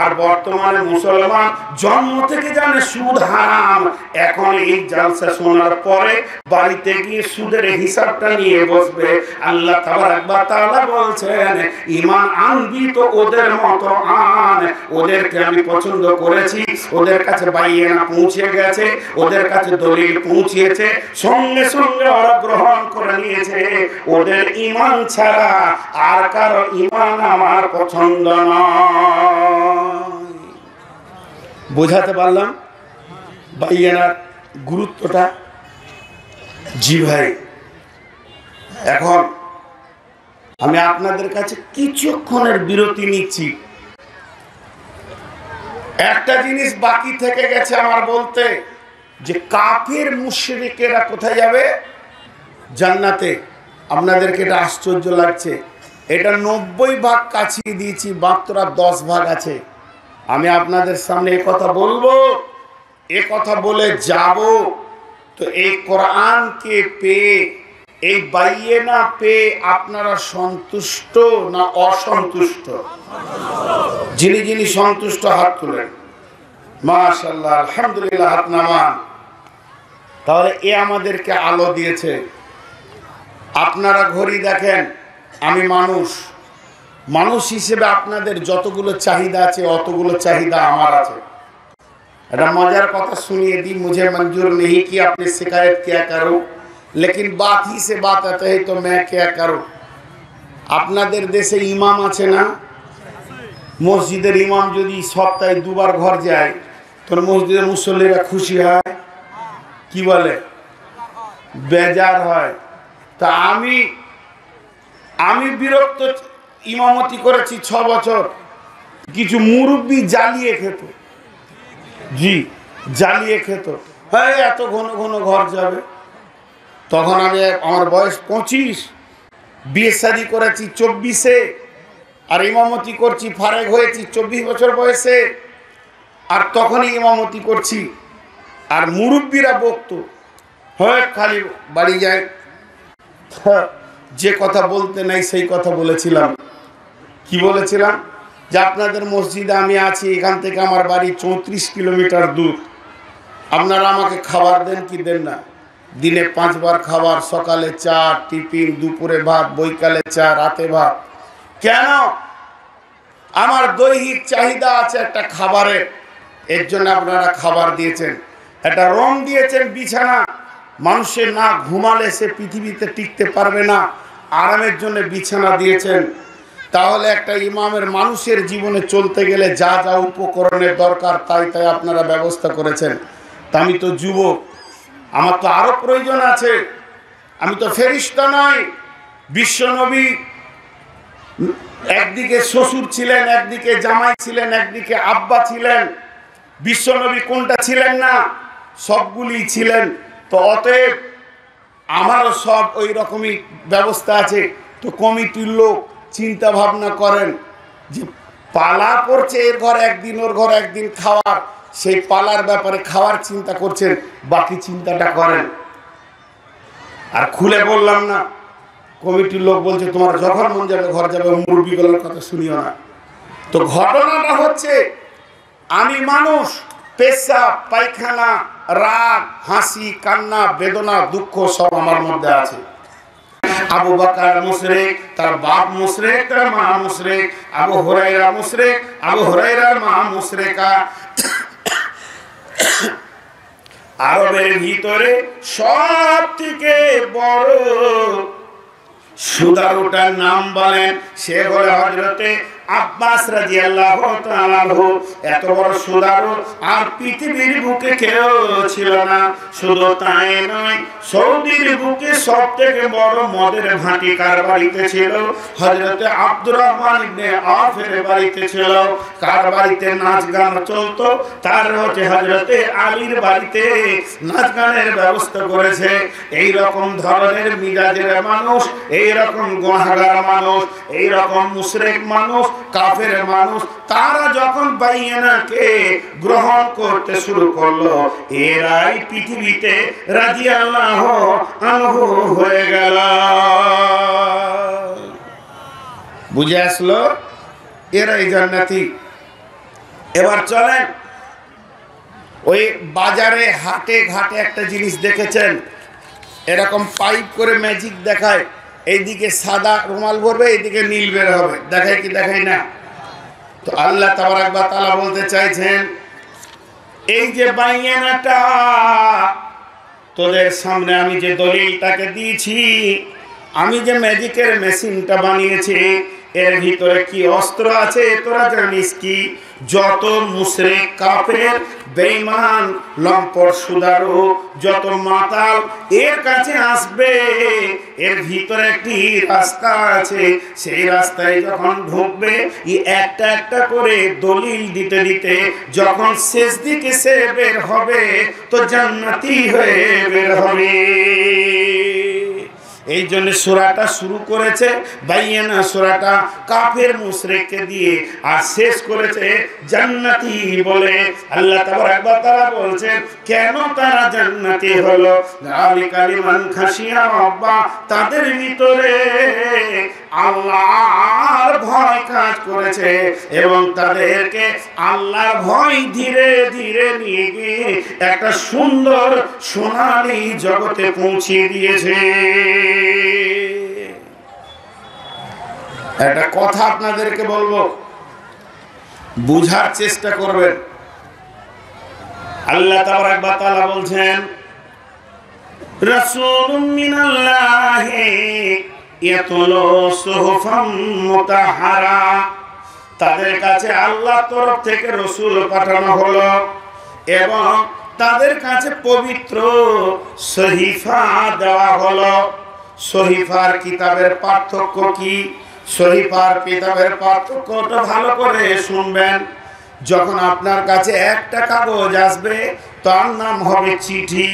আর বর্তমানে মুসলমান জন্ম থেকে জানে সুদ হারাম। এখন এই জালসা শোনার পরে বাড়িতে গিয়ে সুদের হিসাবটা নিয়ে বসবে। আল্লাহ তাবারক ওয়া তাআলা বলছেন, ঈমান আনবি তো ওদের মতো আন। ওদেরকে আমি পছন্দ করেছি, ওদের কাছে বাইয়ানা পৌঁছে গেছে, ওদের কাছে দলিল পৌঁছেছে, সঙ্গে সঙ্গে ওরা গ্রহণ করে নিয়েছে। ওদের ঈমান ছাড়া আর কারো ঈমান আমার পছন্দ নয়। বোঝাতে পারলাম বাইয়ানার গুরুত্বটা? জি ভাই, এখন আমি আপনাদের কাছে কিছুক্ষণের বিরতি নিচ্ছি। একটা জিনিস বাকি থেকে গেছে আমার বলতে, যে কাফির মুশরিকেরা কোথায় যাবে? জান্নাতে। আপনাদেরকে এটা আশ্চর্য লাগছে, এটা 90 ভাগ কাছিয়ে দিয়েছি, মাত্র 10 ভাগ আছে। আমি আপনাদের সামনে এই কথা বলবো, এ কথা বলে যাব। তো এই কোরআনকে পেয়ে, এই বাইয়েনা পেয়ে আপনারা সন্তুষ্ট না অসন্তুষ্ট? যিনি যিনি সন্তুষ্ট হাত তুলেন। মাশাআল্লাহ, আলহামদুলিল্লাহ, হাত নামান। তাহলে এ আমাদেরকে আলো দিয়েছে। আপনারা ঘড়ি দেখেন, আমি মানুষ হিসেবে আপনাদের যতগুলো চাহিদা আছে অতগুলো চাহিদা আমার আছে। এটা মজার কথা শুনিয়ে दी, मुझे मंजूर नहीं कि आपने शिकायत क्या करूं, लेकिन बात ही से बात आते है तो मैं क्या करूं। আপনাদের দেশে ইমাম আছে না? মসজিদের ইমাম যদি সপ্তাহে 2 বার ঘর যায়, তো মসজিদের মুসল্লিরা খুশি হয়, কি বলে? বেজার হয়। তা আমি বিরক্ত। ইমামতি করেছি 6 বছর। কিছু মুরব্বি জ্বালিয়ে খেত, জি জ্বালিয়ে খেত, হ্যাঁ এত ঘন ঘন ঘর যাবে। তখন আমার বয়স 25, বিয়ে শাদী করেছি 24-এ, আর ইমামতি করছি, ফারেক হয়েছি 24 বছর বয়সে, আর তখনই ইমামতি করছি। আর মুরব্বিরা বকতো, হয় খালি বাড়ি যায়। যে কথা বলতে নাই সেই কথা বলেছিলাম। কি বলেছিলাম? যে আপনাদের মসজিদে আমি আছি, এখান থেকে আমার বাড়ি 34 কিলোমিটার দূর। আপনারা আমাকে খাবার দেন কি দেন না? দিনে 5 বার খাবার, সকালে চা টিফিন, দুপুরে ভাত, বৈকালে চা, রাতে ভাত। কেন? আমার দৈহিক চাহিদা আছে একটা খাবারের, এর জন্য আপনারা খাবার দিয়েছেন। একটা রং দিয়েছেন বিছানা, মানুষের না ঘুমালে সে পৃথিবীতে টিকতে পারবে না, আরামের জন্য বিছানা দিয়েছেন। তাহলে একটা ইমামের মানুষের জীবনে চলতে গেলে যা যা উপকরণের দরকার তাই তাই আপনারা ব্যবস্থা করেছেন। তা আমি তো যুবক, আমার তো আরো প্রয়োজন আছে, আমি তো ফেরেশতা নই। বিশ্বনবী একদিকে শ্বশুর ছিলেন, একদিকে জামাই ছিলেন, একদিকে আব্বা ছিলেন। বিশ্বনবী কোনটা ছিলেন না? সবগুলি ছিলেন। তো অতএব আমারও সব ওই রকমই ব্যবস্থা আছে। তো কমিটির লোক চিন্তা ভাবনা করেন যে পালা পড়ছে, এর ঘর একদিন ওর ঘর একদিন খাওয়ার, সেই পালার ব্যাপারে খাওয়ার চিন্তা করছেন, বাকি চিন্তাটা করেন। আর খুলে বললাম না, কমিটির লোক বলছে তোমার যখন মন যাবে ঘর যাবে, মুরগিগুলোর কথা শুনিও না। তো ঘটনাটা হচ্ছে আমি মানুষ, পেশাব পায়খানা, রাগ হাসি কান্না বেদনা দুঃখ সব আমার মধ্যে আছে। আবু বকর মুশরিক, তার বাপ মুশরিক, তার মা মুশরিক। আবু হুরায়রা মুশরিক, আবু হুরায়রার মা মুশরিকা। আরবের ভিতরে সবথেকে বড় সুদারুটার নাম বলেন, সে হলো হযরতে আব্বাস রাদিয়াল্লাহু তাআলা আনহু। এত বড় সুদারু আর পৃথিবীর বুকে কেউ ছিল না। শুধু তাই নয়, সৌদির বুকে সবথেকে বড় মদের ভাটি কার বাড়িতে ছিল? হযরতে আব্দুর রহমান ইবনে আওফের বাড়িতে ছিল। কার বাড়িতে নাচ গান চলতো? তার হচ্ছে হযরতে আলীর বাড়িতে নাচ গানের ব্যবস্থা করেছে। এই রকম ধরনের মিজাজের মানুষ, এই রকম গুনাহগার মানুষ, এই রকম মুশরিক মানুষ, কাফের মানুষ, তারা যখন বাইয়ানাকে গ্রহণ করতে শুরু করলো, এরাই পৃথিবীতে রাদিয়াল্লাহু আনহু হয়ে গেল। বুঝে আসলো? এরাই জান্নাতি। এবার চলেন, ওই বাজারে হাটে ঘাটে একটা জিনিস দেখেছেন, এরকম পাইপ করে ম্যাজিক দেখায়, এইদিকে সাদা রুমাল ভরবে, এইদিকে নীল বের হবে, দেখায় কি দেখায় না? তো আল্লাহ তাবারক ওয়া তাআলা বলতে চাইছেন, এই যে বাইয়ানাটা তোদের সামনে আমি যে দলিলটাকে দিয়েছি, আমি যে ম্যাজিকের মেশিনটা বানিয়েছি, এর ভিতরে কি অস্ত্র আছে তোরা জানিস কি? যত মুশরিক কাফের বেঈমান লম্পট সুদারু যত মাতাল এর কাছে আসবে, এর ভিতরে একটি রাস্তা আছে, সেই রাস্তায় যখন ঢুকবে একটা একটা করে দলিল দিতে দিতে যখন শেষ দিকে সে বের হবে তো জান্নাতি হয়ে বের হবে। এই জন্য সূরাটা শুরু করেছে বাইয়ানা সূরাটা কাফের মুশরিককে দিয়ে, আর শেষ করেছে জান্নাতি বলে। আল্লাহ তাবারক ওয়া তাআলা বলছেন কেন তারা জান্নাতি হলো? যালিকা লিমান খাশিয়া রাব্বা, তাদের ভিতরে আল্লাহর ভয় কাজ করেছে এবং তাদেরকে আল্লাহর ভয় ধীরে ধীরে নিয়ে গিয়ে একটা সুন্দর সোনালী জগতে পৌঁছে দিয়েছে। একটা কথা আপনাদেরকে বলবো, বুঝার চেষ্টা করবেন। আল্লাহ তাবারক ওয়া তাআলা বলছেন রাসূলুম মিনাল্লাহি ইয়াতলু সুহুফাম মুতাহহারা, তাদের কাছে আল্লাহর তরফ থেকে রাসূল পাঠানো হলো এবং তাদের কাছে পবিত্র সহিফা দেওয়া হলো। সহিফার কিতাবের পার্থক্য কি? সহিফার কিতাবের পার্থক্যটা ভালো করে শুনবেন। যখন আপনার কাছে একটা কাগজ আসবে তার নাম হবে চিঠি।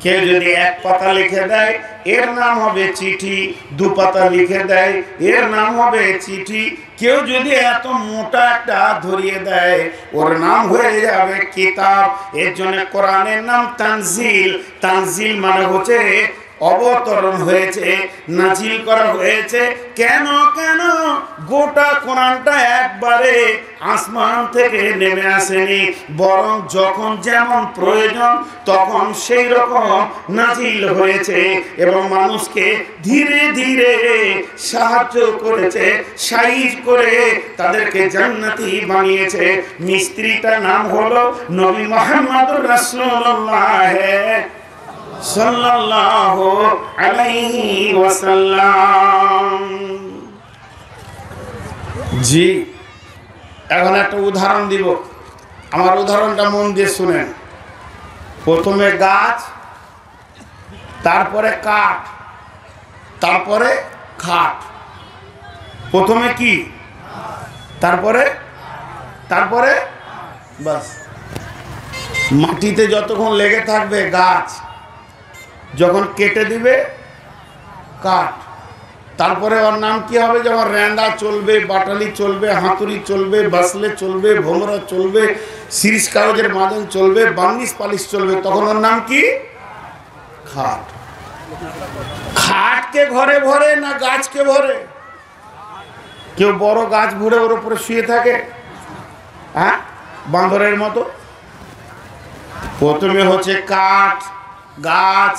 কেউ যদি এক পাতা লিখে দেয় এর নাম হবে চিঠি, দু পাতা লিখে দেয় এর নাম হবে চিঠি। কেউ যদি এত মোটা একটা ধরিয়ে দেয় ওর নাম হয়ে যাবে কিতাব। এর জন্য কোরআনের নাম তানজিল। তানজিল মানে হচ্ছে অবতরণ হয়েছে, নাজিল করা হয়েছে। কেন কেন গোটা কোরআনটা একবারে আসমান থেকে নেমে আসেনি, বরং যখন যেমন প্রয়োজন তখন সেই রকম নাজিল হয়েছে এবং মানুষকে ধীরে ধীরে সাহায্য করেছে, সাইজ করে তাদেরকে জান্নাতি বানিয়েছে। মিস্ত্রিটার নাম হলো নবী মুহাম্মদুর রাসূলুল্লাহ সাল্লাল্লাহু আলাইহি ওয়াসাল্লাম। জি, এখন একটা উদাহরণ দিব, আমার উদাহরণটা মন দিয়ে শুনেন। প্রথমে গাছ, তারপরে কাঠ, তারপরে খাট। প্রথমে কি, তারপরে তারপরে বাস। মাটিতে যতক্ষণ লেগে থাকবে গাছ, যখন কেটে দিবে কাঠ, তারপরে ওর নাম কি হবে? যেমন র্যান্ডা চলবে, বাটালি চলবে, হাতুড়ি চলবে, বাসলে চলবে, ভোমরা চলবে, সিরিজ কাগজের মাদন চলবে, বার্নিশ পালিশ চলবে, তখন ওর নাম কি? খাট। খাটকে ঘরে ভরে না গাছকে ভরে? কেউ বড় গাছ ভরে ওর উপরে শুয়ে থাকে, হ্যাঁ, বাঁদরের মতো। প্রথমে হচ্ছে কাঠ, গাছ,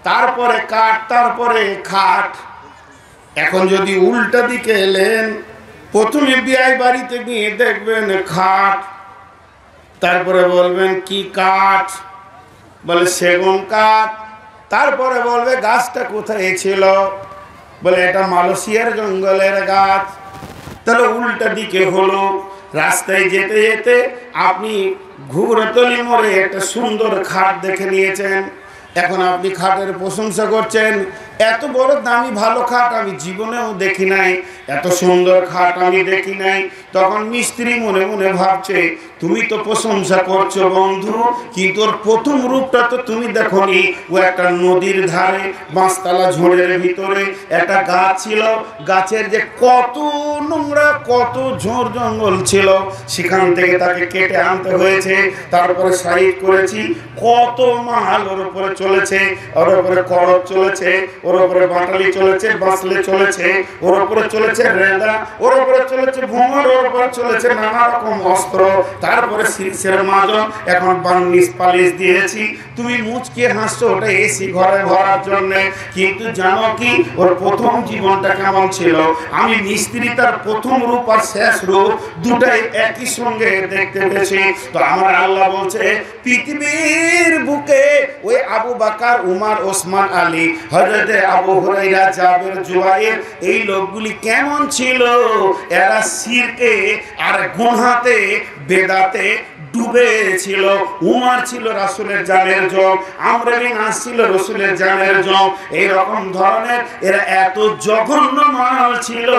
তারপরে কাঠ, তারপরে খাট। এখন যদি উল্টা দিকে এলেন, প্রথমে বিয়ে বাড়িতে গিয়ে দেখবেন খাট, তারপরে বলবেন কি কাঠ, বলে সেগুন কাঠ, তারপরে বলবে গাছটা কোথায় ছিল, বলে এটা মালয়েশিয়ার জঙ্গলের গাছ। তাহলে উল্টা দিকে হলো। রাস্তায় যেতে যেতে আপনি ঘুঘরাতলি মোড়ে একটা সুন্দর খাট দেখে নিয়েছেন, এখন আপনি খাটের প্রশংসা করছেন, এত বড় দামি ভালো খাট আমি জীবনেও দেখি নাই, এত সুন্দর খাট আমি দেখি নাই। তখন মিস্ত্রি মনে মনে ভাবছে, তুমি তো প্রশংসা করছো বন্ধু, কিন্তু ওর প্রথম রূপটা তো তুমি দেখোনি। ও একটা নদীর ধারে বাঁশতলা ঝোড়ের ভিতরে একটা গাছ ছিল, গাছের যে কত নোংরা, কত ঝোড় জঙ্গল ছিল, সেখান থেকে তাকে কেটে আনতে হয়েছে। তারপরে সাইড করেছি, কত মাল ওর উপরে চলেছে, ওর উপরে করদ চলেছে, ওর উপরে বাটালি চলেছে, বাসলে চলেছে, ওর উপরে চলেছে রেঁদা, ওর উপরে চলেছে ভোমর, ওর উপরে চলেছে নানা রকম অস্ত্র, তারপরে সিরিজের মাজন, এখন বার্নিশ পালিশ দিয়েছি। তুমি মুচকে হাসছো, ওটা এসি ঘরে ভরার জন্য, কিন্তু জানো কি ওর প্রথম জীবনটা কেমন ছিল? আমি মিস্ত্রি তার প্রথম রূপ আর শেষ রূপ দুটাই একই সঙ্গে দেখতে পেয়েছি। তো আমার আল্লাহ বলছে, পৃথিবীর বুকে ওই আবু বকর, উমর, ওসমান, আলী, হযরত আবু হুরায়রা, জাবের, জুবাইর, এই লোকগুলি কেমন ছিল? এরা শিরকে আর গুনাহতে, বেদাতে ডুবে ছিল। উমর ছিল রাসূলের জানের জম, আমর বিন আস ছিল রাসূলের জানের জম। এই রকম ধরনের এরা এত জঘন্য মাল ছিল।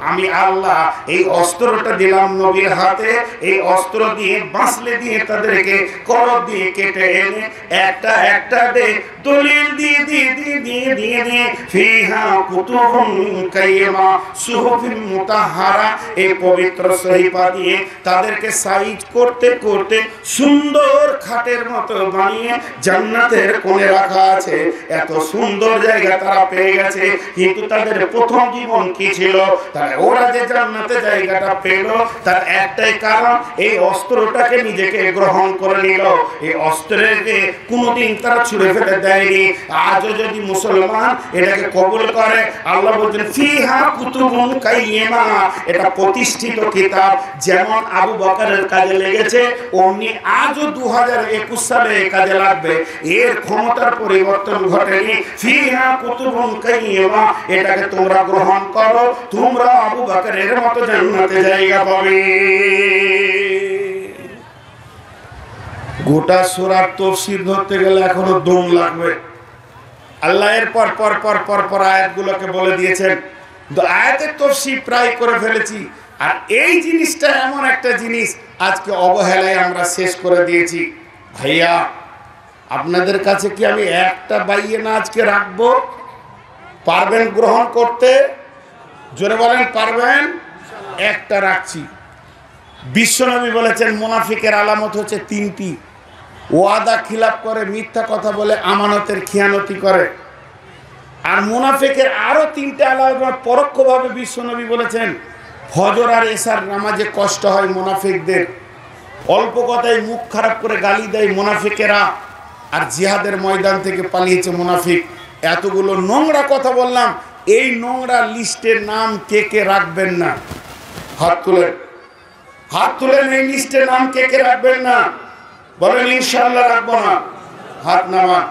আমি আল্লাহ এই অস্ত্রটা দিলাম নবীর হাতে, এই অস্ত্র দিয়ে বাঁশলে দিয়ে তাদেরকে করদ দিয়ে কেটে এনে একটা একটা দে দলিল দিয়ে দিয়ে দিয়ে দিয়ে দিয়ে দিয়ে ফিহা কুতুবুন কাইয়্যিমা সুহুফিন মুতাহহারা, এই পবিত্র সহিফা দিয়ে তাদেরকে সাইজ করতে করতে সুন্দর খাটের মতো বানিয়ে জান্নাতের কোণে রাখা আছে। এত সুন্দর জায়গা তারা পেয়ে গেছে, কিন্তু তাদের প্রথম জীবন কি ছিল? তাহলে ওরা যে জান্নাতে জায়গাটা পেল, তার একটাই কারণ, এই অস্ত্রটাকে নিজেকে গ্রহণ করে নিল। এই অস্ত্রকে কোনোদিন তারা ছুঁড়ে ফেলে দেয়নি। আজও যদি মুসলমান এটাকে কবুল করে, আল্লাহ বলছেন ফিহা কুতুবুন কাইয়্যিমা, এটা প্রতিষ্ঠিত কিতাব। যেমন আবু বকরের কাজে লেগেছে, অমনি আজও 2021 সালে কাজে লাগবে। এর ক্ষমতার পরিবর্তন ঘটেনি। ফিহা কুতুবুন কাইয়্যিমা, এটাকে তোমরা গ্রহণ করো, তোমরা আবু বকরের মতো জান্নাতে জায়গা পাবে। গোটা সূরার তাফসীর ধরতে গেলে এখনো দম লাগবে। আল্লাহ এর পর পর পর পর পর আয়াতগুলোকে বলে দিয়েছেন, তো আয়াতের তাফসীর প্রায় করে ফেলেছি। আর এই জিনিসটা এমন একটা জিনিস আজকে অবহেলায় আমরা শেষ করে দিয়েছি। ভাইয়া, আপনাদের কাছে কি আমি একটা বাইয়ে না আজকে রাখবো? পারবেন গ্রহণ করতে? জোরে বলেন, পারবেন? একটা রাখছি। বিশ্বনবী বলেছেন মুনাফিকের আলামত হচ্ছে তিনটি: ওয়াদা খিলাফ করে, মিথ্যা কথা বলে, আমানতের খিয়ানতি করে। আর মুনাফিকের আরো তিনটা আলাদা পরোক্ষভাবে বিশ্বনবী বলেছেন। ফজর আর এশার নামাজে কষ্ট হয় মুনাফিকদের, অল্প কথায় মুখ খারাপ করে গালি দেয় মুনাফিকেরা, আর জিহাদের ময়দান থেকে পালিয়েছে মুনাফিক। এতগুলো নোংরা কথা বললাম, এই নোংরা লিস্টের নাম কে কে রাখবেন না? হাত তুলেন, হাত তুলেন। এই লিস্টের নাম কে কে রাখবেন না? বলেন ইনশাআল্লাহ রাখবো না। হাত নামান।